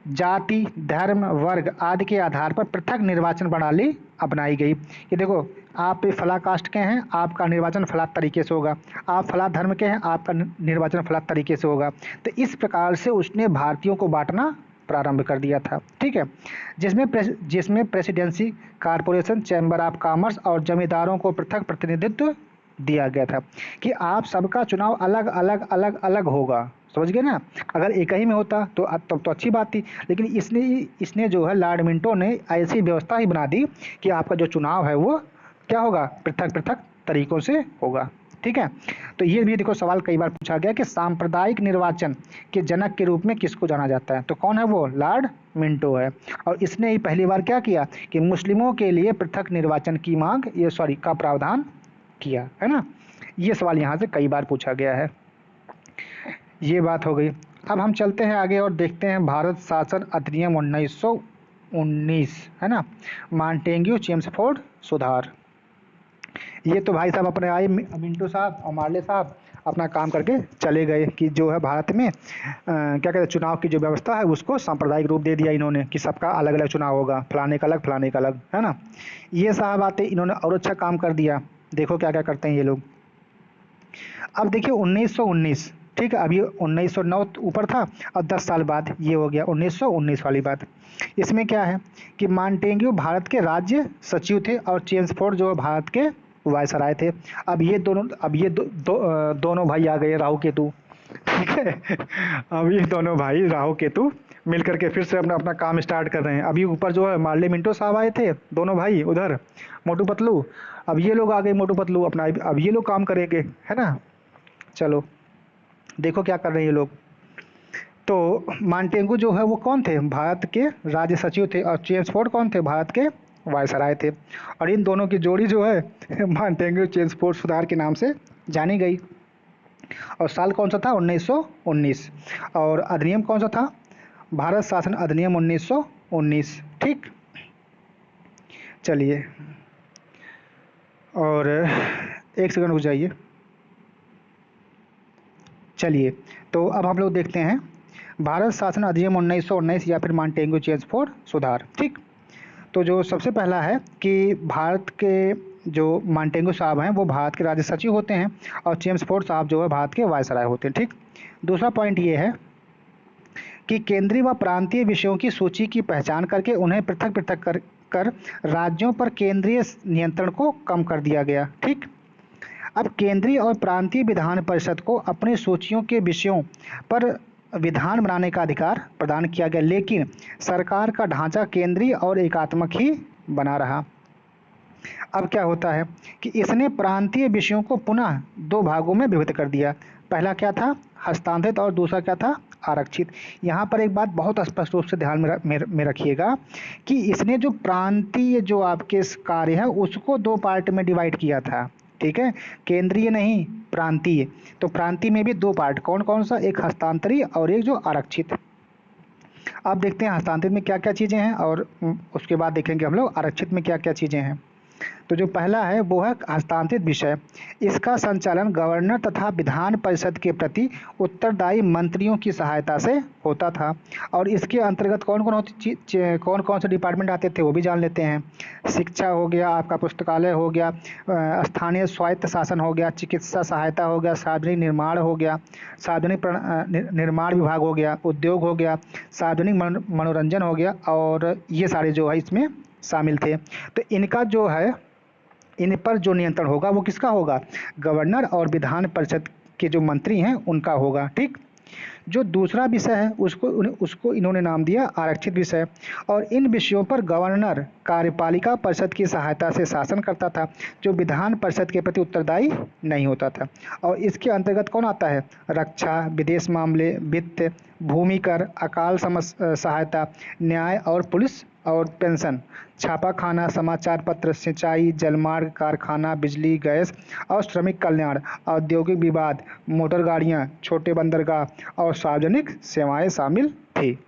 जाति, धर्म, वर्ग आदि के आधार पर पृथक निर्वाचन प्रणाली अपनाई गई कि देखो आप फला कास्ट के हैं, आपका निर्वाचन फला तरीके से होगा, आप फला धर्म के हैं, आपका निर्वाचन फला तरीके से होगा। तो इस प्रकार से उसने भारतीयों को बांटना प्रारंभ कर दिया था। ठीक है, जिसमें presidency, corporation, chamber of commerce और जमींदारों को पृथक प्रतिनिधित्व दिया गया था कि आप सबका चुनाव अलग अलग अलग अलग होगा। समझ गए ना। अगर एक ही में होता तो तब तो अच्छी बात थी, लेकिन इसने जो है लॉर्ड मिंटो ने ऐसी व्यवस्था ही बना दी कि आपका जो चुनाव है वो क्या होगा, पृथक पृथक तरीकों से होगा। ठीक है, तो ये भी देखो सवाल कई बार पूछा गया कि सांप्रदायिक निर्वाचन के जनक के रूप में किसको जाना जाता है, तो कौन है वो? लॉर्ड मिंटो है। और इसने ही पहली बार क्या किया कि मुस्लिमों के लिए पृथक निर्वाचन की का प्रावधान किया, है ना। ये सवाल यहाँ से कई बार पूछा गया है। ये बात हो गई। अब हम चलते हैं आगे और देखते हैं भारत शासन अधिनियम 1919, है ना, मॉन्टेग्यू चेम्सफोर्ड सुधार। ये तो भाई साहब अपने आए मिंटो साहब और मार्ले साहब अपना काम करके चले गए कि जो है भारत में क्या कहते हैं चुनाव की जो व्यवस्था है उसको सांप्रदायिक रूप दे दिया इन्होंने कि सबका अलग अलग चुनाव होगा, फलाने का अलग फलाने का अलग, है ना। ये साहब आते इन्होंने और अच्छा काम कर दिया। देखो क्या क्या करते हैं ये लोग। अब देखिए 1919, ठीक है, अभी 1909 ऊपर था और 10 साल बाद ये हो गया 1919 वाली बात। इसमें क्या है कि मॉन्टेग्यू भारत के राज्य सचिव थे और चेम्सफोर्ड जो भारत के वायसराय थे। अब ये दोनों भाई आ गए राहु केतु। ठीक है, अब ये दोनों भाई राहु केतु मिल करके फिर से अपना अपना काम स्टार्ट कर रहे हैं। अभी ऊपर जो है मार्ले मिंटो साहब आए थे, दोनों भाई, उधर मोटू पतलू, अब ये लोग आ गए मोटू पतलू अपना, अब ये लोग काम करेंगे, है ना। चलो देखो क्या कर रहे हैं ये लोग। तो मॉन्टेग्यू जो है वो कौन थे? भारत के राज्य सचिव थे और चेम्सफोर्ड कौन थे? भारत के वायसराय थे। और इन दोनों की जोड़ी जो है मॉन्टेग्यू चेम्सफोर्ड सुधार के नाम से जानी गई। और साल कौन सा था? 1919। और अधिनियम कौन सा था? भारत शासन अधिनियम 1919। ठीक, चलिए और एक सेकंड रुक जाइए। चलिए, तो अब हम लोग देखते हैं भारत शासन अधिनियम 1919 या फिर मॉन्टेग्यू चेम्सफोर्ड सुधार। ठीक, तो जो सबसे पहला है कि भारत के जो मॉन्टेग्यू साहब हैं वो भारत के राज्य सचिव होते हैं और चेम्सफोर्ड साहब जो है भारत के वायसराय होते हैं। ठीक, दूसरा पॉइंट ये है कि केंद्रीय व प्रांतीय विषयों की सूची की पहचान करके उन्हें पृथक पृथक कर राज्यों पर केंद्रीय नियंत्रण को कम कर दिया गया। ठीक, अब केंद्रीय और प्रांतीय विधान परिषद को अपनी सूचियों के विषयों पर विधान बनाने का अधिकार प्रदान किया गया, लेकिन सरकार का ढांचा केंद्रीय और एकात्मक ही बना रहा। अब क्या होता है कि इसने प्रांतीय विषयों को पुनः दो भागों में विभक्त कर दिया। पहला क्या था? हस्तांतरित, और दूसरा क्या था? आरक्षित। यहाँ पर एक बात बहुत स्पष्ट रूप से ध्यान में रखिएगा कि इसने जो प्रांतीय जो आपके कार्य है उसको दो पार्ट में डिवाइड किया था। ठीक है, केंद्रीय नहीं, प्रांतीय। तो प्रांतीय में भी दो पार्ट, कौन कौन सा, एक हस्तांतरी और एक जो आरक्षित। अब देखते हैं हस्तांतरित में क्या क्या चीज़ें हैं और उसके बाद देखेंगे हम लोग आरक्षित में क्या क्या चीज़ें हैं। तो जो पहला है वो है हस्तांतरित विषय। इसका संचालन गवर्नर तथा विधान परिषद के प्रति उत्तरदायी मंत्रियों की सहायता से होता था। और इसके अंतर्गत कौन कौन से डिपार्टमेंट आते थे वो भी जान लेते हैं। शिक्षा हो गया, आपका पुस्तकालय हो गया, स्थानीय स्वायत्त शासन हो गया, चिकित्सा सहायता हो गया, सार्वजनिक निर्माण हो गया, सार्वजनिक निर्माण विभाग हो गया, उद्योग हो गया, सार्वजनिक मनोरंजन हो गया, और ये सारे जो है इसमें शामिल थे। तो इनका जो है, इन पर जो नियंत्रण होगा वो किसका होगा, गवर्नर और विधान परिषद के जो मंत्री हैं उनका होगा। ठीक। जो दूसरा विषय है उसको इन्होंने नाम दिया आरक्षित विषय। और इन विषयों पर गवर्नर कार्यपालिका परिषद की सहायता से शासन करता था, जो विधान परिषद के प्रति उत्तरदायी नहीं होता था। और इसके अंतर्गत कौन आता है, रक्षा, विदेश मामले, वित्त, भूमि कर, अकाल सहायता, न्याय और पुलिस और पेंशन, छापा खाना, समाचार पत्र, सिंचाई, जलमार्ग, कारखाना, बिजली, गैस और श्रमिक कल्याण, औद्योगिक विवाद, मोटर गाड़ियाँ, छोटे बंदरगाह और सार्वजनिक सेवाएं शामिल थी।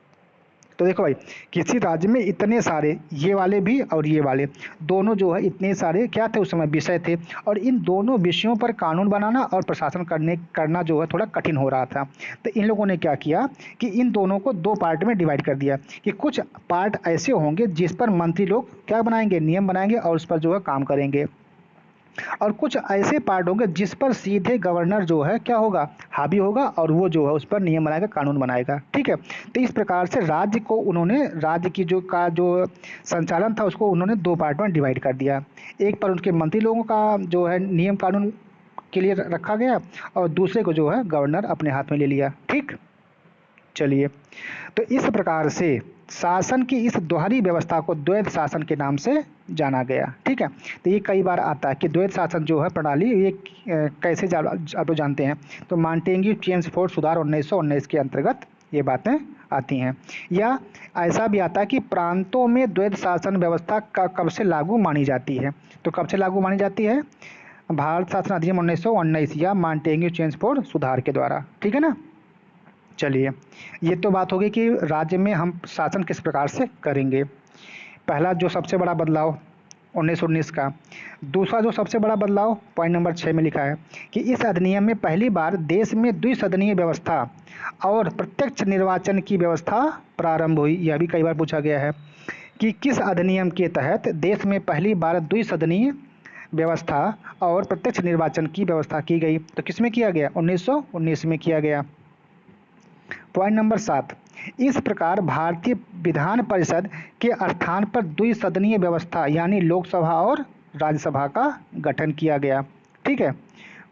तो देखो भाई, किसी राज्य में इतने सारे, ये वाले भी और ये वाले दोनों जो है, इतने सारे क्या थे उस समय, विषय थे। और इन दोनों विषयों पर कानून बनाना और प्रशासन करना जो है थोड़ा कठिन हो रहा था। तो इन लोगों ने क्या किया कि इन दोनों को दो पार्ट में डिवाइड कर दिया कि कुछ पार्ट ऐसे होंगे जिस पर मंत्री लोग क्या बनाएंगे, नियम बनाएंगे और उस पर जो है काम करेंगे, और कुछ ऐसे पार्ट होंगे जिस पर सीधे गवर्नर जो है क्या होगा, हावी होगा, और वो जो है उस पर नियम बनाएगा, कानून बनाएगा। ठीक है। तो इस प्रकार से राज्य को उन्होंने, राज्य की जो संचालन था उसको उन्होंने दो पार्ट में डिवाइड कर दिया। एक पर उनके मंत्री लोगों का जो है नियम कानून के लिए रखा गया, और दूसरे को जो है गवर्नर अपने हाथ में ले लिया। ठीक। चलिए, तो इस प्रकार से शासन की इस दोहरी व्यवस्था को द्वैध शासन के नाम से जाना गया। ठीक है। तो ये कई बार आता है कि द्वैध शासन जो है प्रणाली, ये कैसे आप लोग जानते हैं, तो मांटेग्यू चेम्सफोर्ड सुधार 1919 के अंतर्गत ये बातें आती हैं। या ऐसा भी आता है कि प्रांतों में द्वैध शासन व्यवस्था कब से लागू मानी जाती है। तो कब से लागू मानी जाती है, भारत शासन अधिनियम 1919 या मांटेग्यू चेम्सफोर्ड सुधार के द्वारा। ठीक है ना। चलिए, ये तो बात होगी कि राज्य में हम शासन किस प्रकार से करेंगे। पहला जो सबसे बड़ा बदलाव 1919 का। दूसरा जो सबसे बड़ा बदलाव पॉइंट नंबर 6 में लिखा है कि इस अधिनियम में पहली बार देश में द्विसदनीय व्यवस्था और प्रत्यक्ष निर्वाचन की व्यवस्था प्रारंभ हुई। यह भी कई बार पूछा गया है कि किस अधिनियम के तहत देश में पहली बार द्विसदनीय व्यवस्था और प्रत्यक्ष निर्वाचन की व्यवस्था की गई। तो किस में किया गया, 1919 में किया गया। पॉइंट नंबर 7, इस प्रकार भारतीय विधान परिषद के स्थान पर द्विसदनीय व्यवस्था यानी लोकसभा और राज्यसभा का गठन किया गया। ठीक है।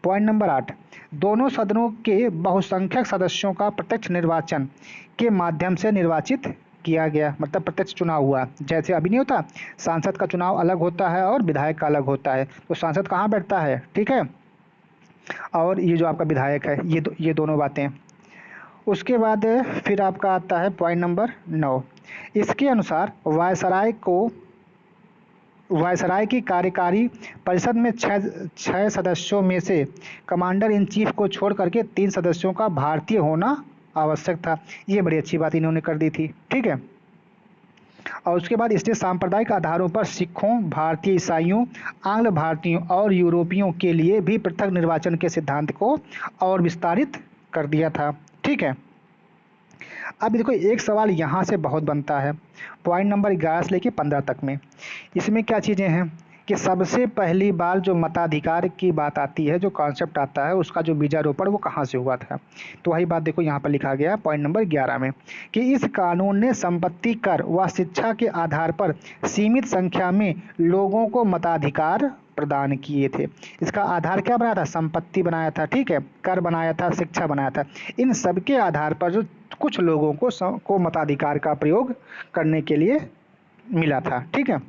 पॉइंट नंबर 8, दोनों सदनों के बहुसंख्यक सदस्यों का प्रत्यक्ष निर्वाचन के माध्यम से निर्वाचित किया गया, मतलब प्रत्यक्ष चुनाव हुआ। जैसे अभी नहीं होता, सांसद का चुनाव अलग होता है और विधायक का अलग होता है। तो सांसद कहाँ बैठता है, ठीक है, और ये जो आपका विधायक है, ये दोनों बातें। उसके बाद फिर आपका आता है पॉइंट नंबर 9, इसके अनुसार वायसराय की कार्यकारी परिषद में छह सदस्यों में से कमांडर इन चीफ को छोड़ करके 3 सदस्यों का भारतीय होना आवश्यक था। ये बड़ी अच्छी बात इन्होंने कर दी थी। ठीक है। और उसके बाद इसने सांप्रदायिक आधारों पर सिखों, भारतीय ईसाइयों, आंग्ल भारतीयों और यूरोपियों के लिए भी पृथक निर्वाचन के सिद्धांत को और विस्तारित कर दिया था। ठीक है। अब देखो, एक सवाल यहाँ से बहुत बनता है पॉइंट नंबर 11 से लेकर 15 तक में। इसमें क्या चीज़ें हैं कि सबसे पहली बार जो मताधिकार की बात आती है, जो कॉन्सेप्ट आता है, उसका जो बीजारोपण वो कहाँ से हुआ था। तो वही बात देखो यहाँ पर लिखा गया पॉइंट नंबर 11 में कि इस कानून ने संपत्ति कर व शिक्षा के आधार पर सीमित संख्या में लोगों को मताधिकार प्रदान किए थे। इसका आधार क्या बनाया था, संपत्ति बनाया था। ठीक है। कर बनाया था, शिक्षा बनाया था। इन सब के आधार पर जो कुछ लोगों को मताधिकार का प्रयोग करने के लिए मिला था। ठीक है।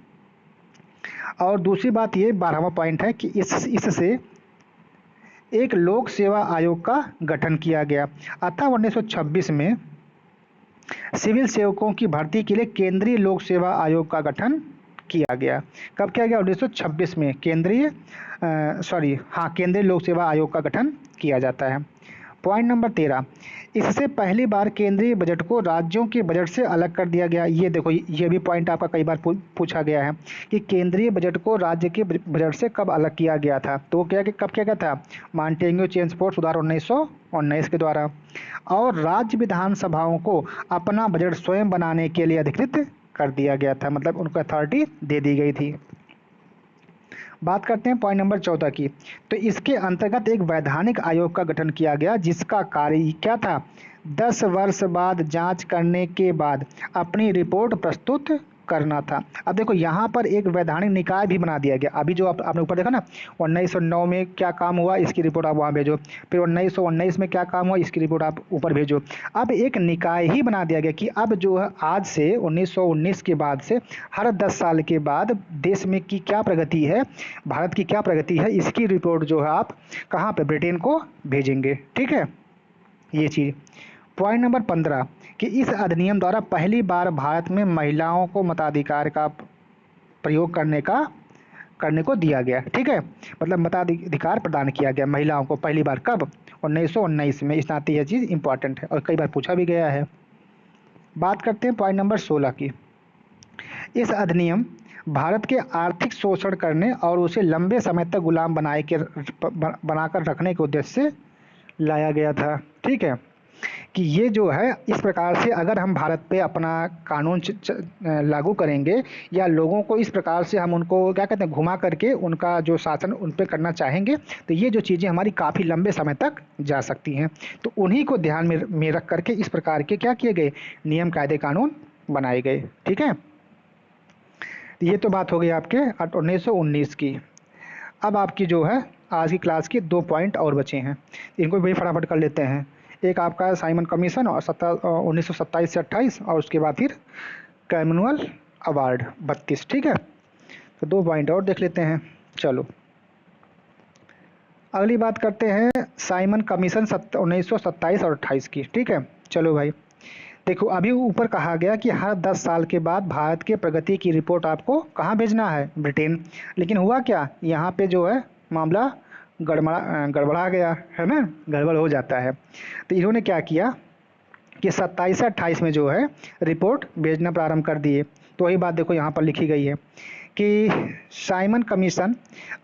और दूसरी बात ये 12वां पॉइंट है कि इससे एक लोक सेवा आयोग का गठन किया गया। अतः 1926 में सिविल सेवकों की भर्ती के लिए केंद्रीय लोक सेवा आयोग का गठन किया गया। कब किया गया? 1926 में केंद्रीय लोक सेवा आयोग का गठन किया जाता है। पॉइंट नंबर 13, इससे पहली बार केंद्रीय बजट को राज्यों के बजट से अलग कर दिया गया। ये देखो, ये भी पॉइंट आपका कई बार पूछा गया है कि केंद्रीय बजट को राज्य के बजट से कब अलग किया गया था। तो कब किया गया था? मॉन्टेग्यू चेम्सफोर्ड सुधार 1919 के द्वारा। और राज्य विधानसभाओं को अपना बजट स्वयं बनाने के लिए अधिकृत कर दिया गया था, मतलब उनको अथॉरिटी दे दी गई थी। बात करते हैं पॉइंट नंबर 14 की। तो इसके अंतर्गत एक वैधानिक आयोग का गठन किया गया, जिसका कार्य क्या था? 10 वर्ष बाद जांच करने के बाद अपनी रिपोर्ट प्रस्तुत करना था। अब देखो, यहाँ पर एक वैधानिक निकाय भी बना दिया गया। अभी जो आपने ऊपर देखा ना, 1909 में क्या काम हुआ, इसकी रिपोर्ट आप वहाँ भेजो। फिर 1919 में क्या काम हुआ, इसकी रिपोर्ट आप ऊपर भेजो। अब एक निकाय ही बना दिया गया कि अब जो है आज से 1919 के बाद से हर 10 साल के बाद देश में की क्या प्रगति है, भारत की क्या प्रगति है, इसकी रिपोर्ट जो है आप कहाँ पे? ब्रिटेन को भेजेंगे। ठीक है, ये चीज़। पॉइंट नंबर 15 कि इस अधिनियम द्वारा पहली बार भारत में महिलाओं को मताधिकार का प्रयोग करने को दिया गया। ठीक है, मतलब मताधिकार प्रदान किया गया महिलाओं को पहली बार। कब? 1919 में। इस नाते यह चीज़ इंपॉर्टेंट है और कई बार पूछा भी गया है। बात करते हैं पॉइंट नंबर 16 की। इस अधिनियम भारत के आर्थिक शोषण करने और उसे लंबे समय तक गुलाम बनाकर रखने के उद्देश्य से लाया गया था। ठीक है, कि ये जो है इस प्रकार से अगर हम भारत पे अपना कानून लागू करेंगे या लोगों को इस प्रकार से हम उनको क्या कहते हैं, घुमा करके उनका जो शासन उन पे करना चाहेंगे, तो ये जो चीज़ें हमारी काफ़ी लंबे समय तक जा सकती हैं। तो उन्हीं को ध्यान में रख करके इस प्रकार के क्या किए गए? नियम कायदे कानून बनाए गए। ठीक है, ये तो बात हो गई आपके 1919 की। अब आपकी जो है आज की क्लास के 2 पॉइंट और बचे हैं, इनको भी फटाफट कर लेते हैं। एक आपका है साइमन कमीशन और 1927 से 28, और उसके बाद फिर कैमुअल अवार्ड 32। ठीक है, तो 2 पॉइंट और देख लेते हैं। चलो अगली बात करते हैं साइमन कमीशन 1927 और 28 की। ठीक है, चलो भाई देखो, अभी ऊपर कहा गया कि हर 10 साल के बाद भारत के प्रगति की रिपोर्ट आपको कहाँ भेजना है? ब्रिटेन। लेकिन हुआ क्या, यहाँ पे जो है मामला गड़बड़ा गया है ना, गड़बड़ हो जाता है। तो इन्होंने क्या किया कि 27 से 28 में जो है रिपोर्ट भेजना प्रारंभ कर दिए। तो वही बात देखो यहाँ पर लिखी गई है कि साइमन कमीशन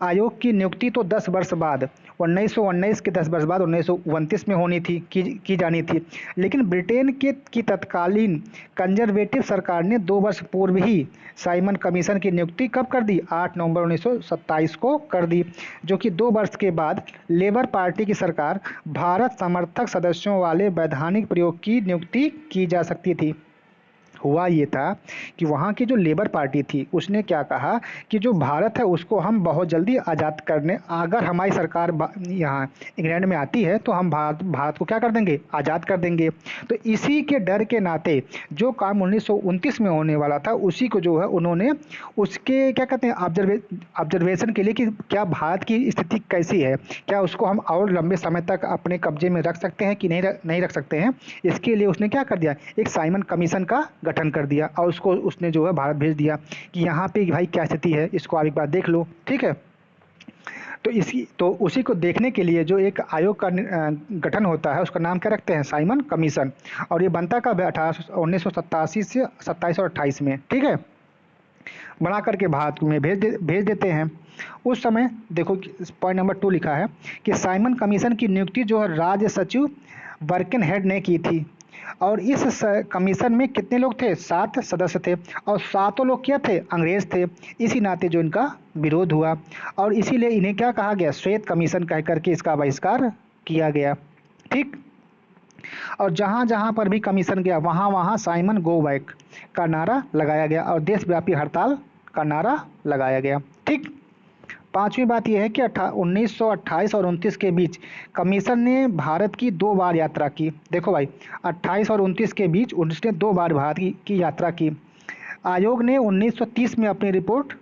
आयोग की नियुक्ति तो 10 वर्ष बाद 1919 के 10 वर्ष बाद 1929 में होनी थी, की जानी थी। लेकिन ब्रिटेन की तत्कालीन कंजर्वेटिव सरकार ने 2 वर्ष पूर्व ही साइमन कमीशन की नियुक्ति कब कर दी? 8 नवंबर 1927 को कर दी, जो कि 2 वर्ष के बाद लेबर पार्टी की सरकार भारत समर्थक सदस्यों वाले वैधानिक प्रयोग की नियुक्ति की जा सकती थी। हुआ ये था कि वहाँ की जो लेबर पार्टी थी उसने क्या कहा कि जो भारत है उसको हम बहुत जल्दी आज़ाद करने, अगर हमारी सरकार यहाँ इंग्लैंड में आती है तो हम भारत को क्या कर देंगे? आज़ाद कर देंगे। तो इसी के डर के नाते जो काम 1929 में होने वाला था उसी को जो है उन्होंने उसके क्या कहते हैं ऑब्जर्वेशन के लिए कि क्या भारत की स्थिति कैसी है, क्या उसको हम और लंबे समय तक अपने कब्जे में रख सकते हैं कि नहीं रख सकते हैं, इसके लिए उसने क्या कर दिया? एक साइमन कमीशन का गठन कर दिया और उसने जो है भारत भेज दिया कि यहाँ पे भाई क्या स्थिति है, इसको आप एक बार देख लो। ठीक है, तो उसी को देखने के लिए जो एक आयोग का गठन होता है उसका नाम क्या रखते हैं? Simon commission. और ये बनता कब है? 1987 से 27 और 28 में। ठीक है, बना करके भारत में भेज देते हैं। उस समय देखो पॉइंट नंबर 2 लिखा है कि साइमन कमीशन की नियुक्ति जो है राज्य सचिव बर्किनहेड ने की थी। और इस कमीशन में कितने लोग थे? 7 सदस्य थे, और 7 लोग क्या थे? अंग्रेज थे। इसी नाते जो इनका विरोध हुआ और इसीलिए इन्हें क्या कहा गया? श्वेत कमीशन कह करके इसका बहिष्कार किया गया। ठीक, और जहाँ जहाँ पर भी कमीशन गया वहाँ वहाँ साइमन गो बैक का नारा लगाया गया और देशव्यापी हड़ताल का नारा लगाया गया। ठीक, 5वीं बात यह है कि 1928 और 29 के बीच कमीशन ने भारत की 2 बार यात्रा की। देखो भाई, 28 और 29 के बीच उसने 2 बार भारत की यात्रा की। आयोग ने 1930 में अपनी रिपोर्ट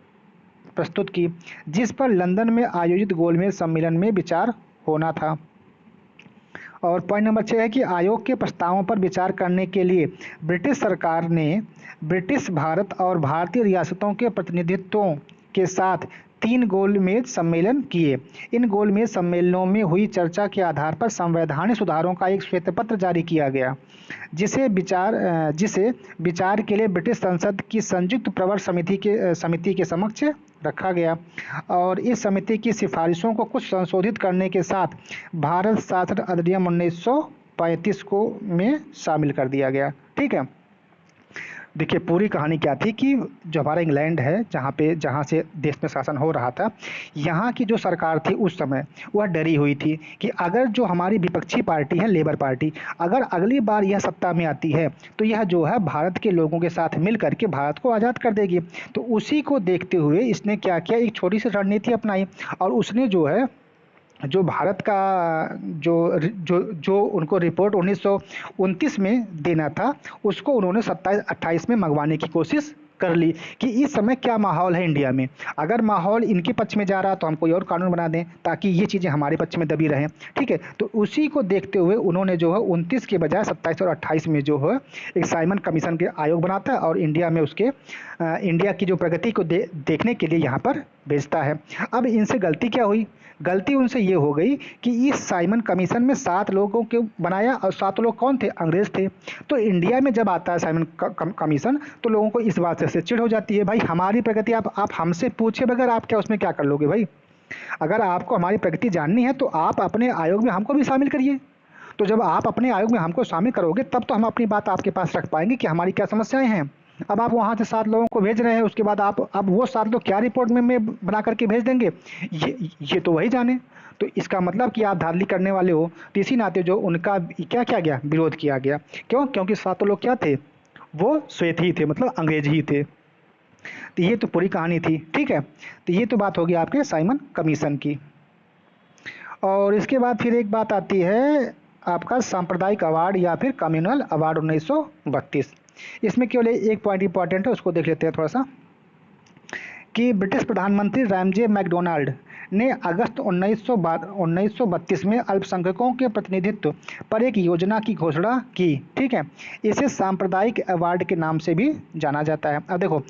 प्रस्तुत की, जिस पर लंदन में आयोजित गोलमेज सम्मेलन में विचार होना था। और पॉइंट नंबर 6 है कि आयोग के प्रस्तावों पर विचार करने के लिए ब्रिटिश सरकार ने ब्रिटिश भारत और भारतीय रियासतों के प्रतिनिधित्वों के साथ 3 गोलमेज सम्मेलन किए। इन गोलमेज सम्मेलनों में हुई चर्चा के आधार पर संवैधानिक सुधारों का एक श्वेतपत्र जारी किया गया, जिसे विचार के लिए ब्रिटिश संसद की संयुक्त प्रवर समिति के समक्ष रखा गया और इस समिति की सिफारिशों को कुछ संशोधित करने के साथ भारत शासन अधिनियम 1935 को में शामिल कर दिया गया। ठीक है, देखिए पूरी कहानी क्या थी कि जो हमारा इंग्लैंड है, जहाँ से देश में शासन हो रहा था, यहाँ की जो सरकार थी उस समय वह डरी हुई थी कि अगर जो हमारी विपक्षी पार्टी है लेबर पार्टी, अगर अगली बार यह सत्ता में आती है तो यह जो है भारत के लोगों के साथ मिल करके भारत को आज़ाद कर देगी। तो उसी को देखते हुए इसने क्या किया, एक छोटी सी रणनीति अपनाई और उसने जो है जो भारत का जो उनको रिपोर्ट 1929 में देना था उसको उन्होंने 27-28 में मंगवाने की कोशिश कर ली कि इस समय क्या माहौल है इंडिया में। अगर माहौल इनके पक्ष में जा रहा तो हम कोई और कानून बना दें ताकि ये चीज़ें हमारे पक्ष में दबी रहें। ठीक है, तो उसी को देखते हुए उन्होंने जो है 29 के बजाय 27 और 28 में जो है एक साइमन कमीशन के आयोग बनाता है और इंडिया में इंडिया की जो प्रगति को देखने के लिए यहाँ पर भेजता है। अब इनसे गलती क्या हुई, गलती उनसे ये हो गई कि इस साइमन कमीशन में 7 लोगों को बनाया और 7 लोग कौन थे, अंग्रेज थे। तो इंडिया में जब आता है साइमन कमीशन तो लोगों को इस बात से चिढ़ हो जाती है, भाई हमारी प्रगति आप हमसे पूछे बगैर आप क्या उसमें क्या कर लोगे भाई। अगर आपको हमारी प्रगति जाननी है तो आप अपने आयोग में हमको भी शामिल करिए। तो जब आप अपने आयोग में हमको शामिल करोगे तब तो हम अपनी बात आपके पास रख पाएंगे कि हमारी क्या समस्याएं हैं। अब आप वहाँ से 7 लोगों को भेज रहे हैं, उसके बाद अब वो 7 लोग क्या रिपोर्ट में बना करके भेज देंगे ये तो वही जाने। तो इसका मतलब कि आप धांधली करने वाले हो, तो इसी नाते जो उनका क्या किया गया, विरोध किया गया। क्यों? क्योंकि 7 लोग क्या थे, वो श्वेत ही थे, मतलब अंग्रेज ही थे। तो ये तो पूरी कहानी थी। ठीक है, तो ये तो बात होगी आपके साइमन कमीशन की। और इसके बाद फिर एक बात आती है आपका सांप्रदायिक अवार्ड या फिर कम्युनल अवार्ड 1932। इसमें केवल एक पॉइंट इंपॉर्टेंट है, उसको देख लेते हैं थोड़ा सा कि ब्रिटिश प्रधानमंत्री रैमजे मैकडोनाल्ड ने अगस्त 1932 में अल्पसंख्यकों के प्रतिनिधित्व पर एक योजना की घोषणा की। ठीक है, इसे सांप्रदायिक अवार्ड के नाम से भी जाना जाता है। अब देखो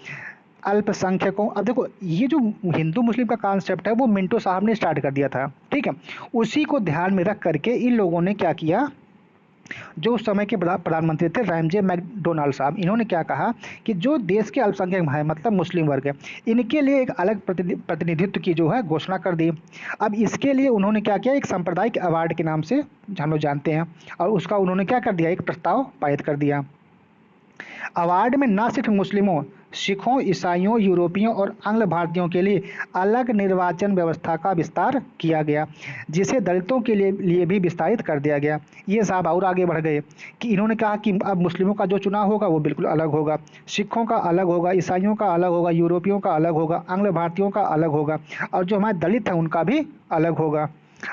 अल्पसंख्यकों, अब देखो ये जो हिंदू मुस्लिम का कॉन्सेप्ट है वो मिंटो साहब ने स्टार्ट कर दिया था। ठीक है, उसी को ध्यान में रख करके इन लोगों ने क्या किया, जो उस समय के प्रधानमंत्री थे रैमजे मैकडोनाल्ड साहब, इन्होंने क्या कहा कि जो देश के अल्पसंख्यक हैं मतलब मुस्लिम वर्ग है, इनके लिए एक अलग प्रतिनिधित्व की जो है घोषणा कर दी। अब इसके लिए उन्होंने क्या किया, एक सांप्रदायिक अवार्ड के नाम से हम लोग जानते हैं, और उसका उन्होंने क्या कर दिया, एक प्रस्ताव पारित कर दिया। अवार्ड में न सिर्फ मुस्लिमों, सिखों, ईसाइयों, यूरोपियों और आंग्ल भारतीयों के लिए अलग निर्वाचन व्यवस्था का विस्तार किया गया, जिसे दलितों के लिए भी विस्तारित कर दिया गया। ये साहब और आगे बढ़ गए कि इन्होंने कहा कि अब मुस्लिमों का जो चुनाव होगा वो बिल्कुल अलग होगा, सिखों का अलग होगा, ईसाइयों का अलग होगा, यूरोपियों का अलग होगा, आंग्ल भारतीयों का अलग होगा, और जो हमारे दलित हैं उनका भी अलग होगा।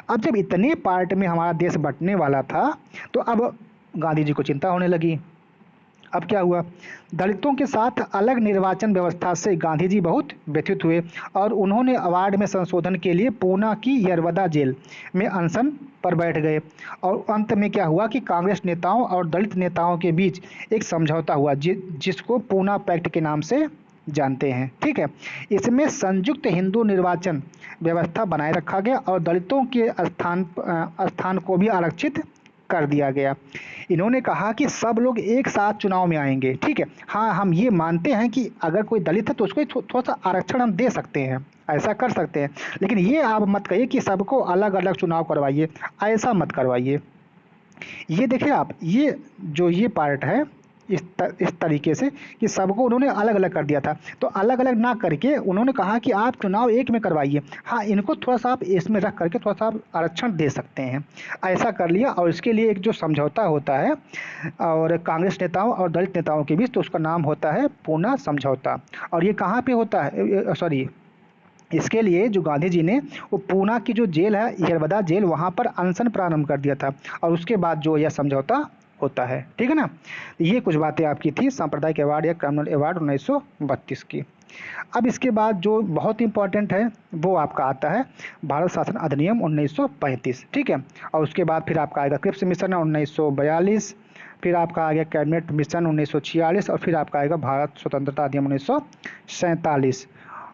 अब जब इतने पार्ट में हमारा देश बंटने वाला था तो अब गांधी जी को चिंता होने लगी। अब क्या हुआ, दलितों के साथ अलग निर्वाचन व्यवस्था से गांधी जी बहुत व्यथित हुए और उन्होंने अवार्ड में संशोधन के लिए पूना की यरवदा जेल में अनशन पर बैठ गए। और अंत में क्या हुआ कि कांग्रेस नेताओं और दलित नेताओं के बीच एक समझौता हुआ जिसको पूना पैक्ट के नाम से जानते हैं। ठीक है, इसमें संयुक्त हिंदू निर्वाचन व्यवस्था बनाए रखा गया और दलितों के स्थान को भी आरक्षित कर दिया गया। इन्होंने कहा कि सब लोग एक साथ चुनाव में आएंगे। ठीक है, हाँ हम ये मानते हैं कि अगर कोई दलित है तो उसको थोड़ा सा आरक्षण हम दे सकते हैं, ऐसा कर सकते हैं, लेकिन ये आप मत कहिए कि सबको अलग अलग चुनाव करवाइए, ऐसा मत करवाइए। ये देखिए आप, ये पार्ट है इस तरीके से कि सबको उन्होंने अलग अलग कर दिया था, तो अलग अलग ना करके उन्होंने कहा कि आप चुनाव एक में करवाइए, हाँ इनको थोड़ा सा आप इसमें रख करके थोड़ा सा आप आरक्षण दे सकते हैं, ऐसा कर लिया। और इसके लिए एक जो समझौता होता है और कांग्रेस नेताओं और दलित नेताओं के बीच, तो उसका नाम होता है पूना समझौता। और ये कहाँ पे होता है, सॉरी, इसके लिए जो गांधी जी ने वो पूना की जो जेल है यरवदा जेल, वहाँ पर अनशन प्रारंभ कर दिया था और उसके बाद जो यह समझौता होता है। ठीक है ना, ये कुछ बातें आपकी थी सांप्रदायिक अवार्ड या कम्युनल अवार्ड 1932 की। अब इसके बाद जो बहुत इंपॉर्टेंट है वो आपका आता है भारत शासन अधिनियम 1935। ठीक है, और उसके बाद फिर आपका आएगा क्रिप्स मिशन 1942, फिर आपका आ गया कैबिनेट मिशन 1946, और फिर आपका आएगा भारत स्वतंत्रता अधिनियम 1947,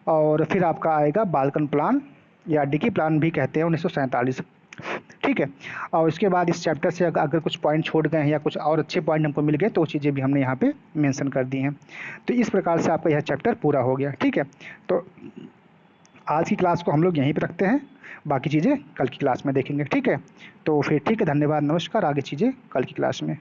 और फिर आपका आएगा बाल्कन प्लान या डिकी प्लान भी कहते हैं 1947। ठीक है। और इसके बाद इस चैप्टर से अगर कुछ पॉइंट छोड़ गए हैं या कुछ और अच्छे पॉइंट हमको मिल गए तो वो चीज़ें भी हमने यहाँ पे मेंशन कर दी हैं। तो इस प्रकार से आपका यह चैप्टर पूरा हो गया। ठीक है, तो आज की क्लास को हम लोग यहीं पे रखते हैं, बाकी चीज़ें कल की क्लास में देखेंगे। ठीक है, तो फिर ठीक है, धन्यवाद, नमस्कार। आगे चीज़ें कल की क्लास में।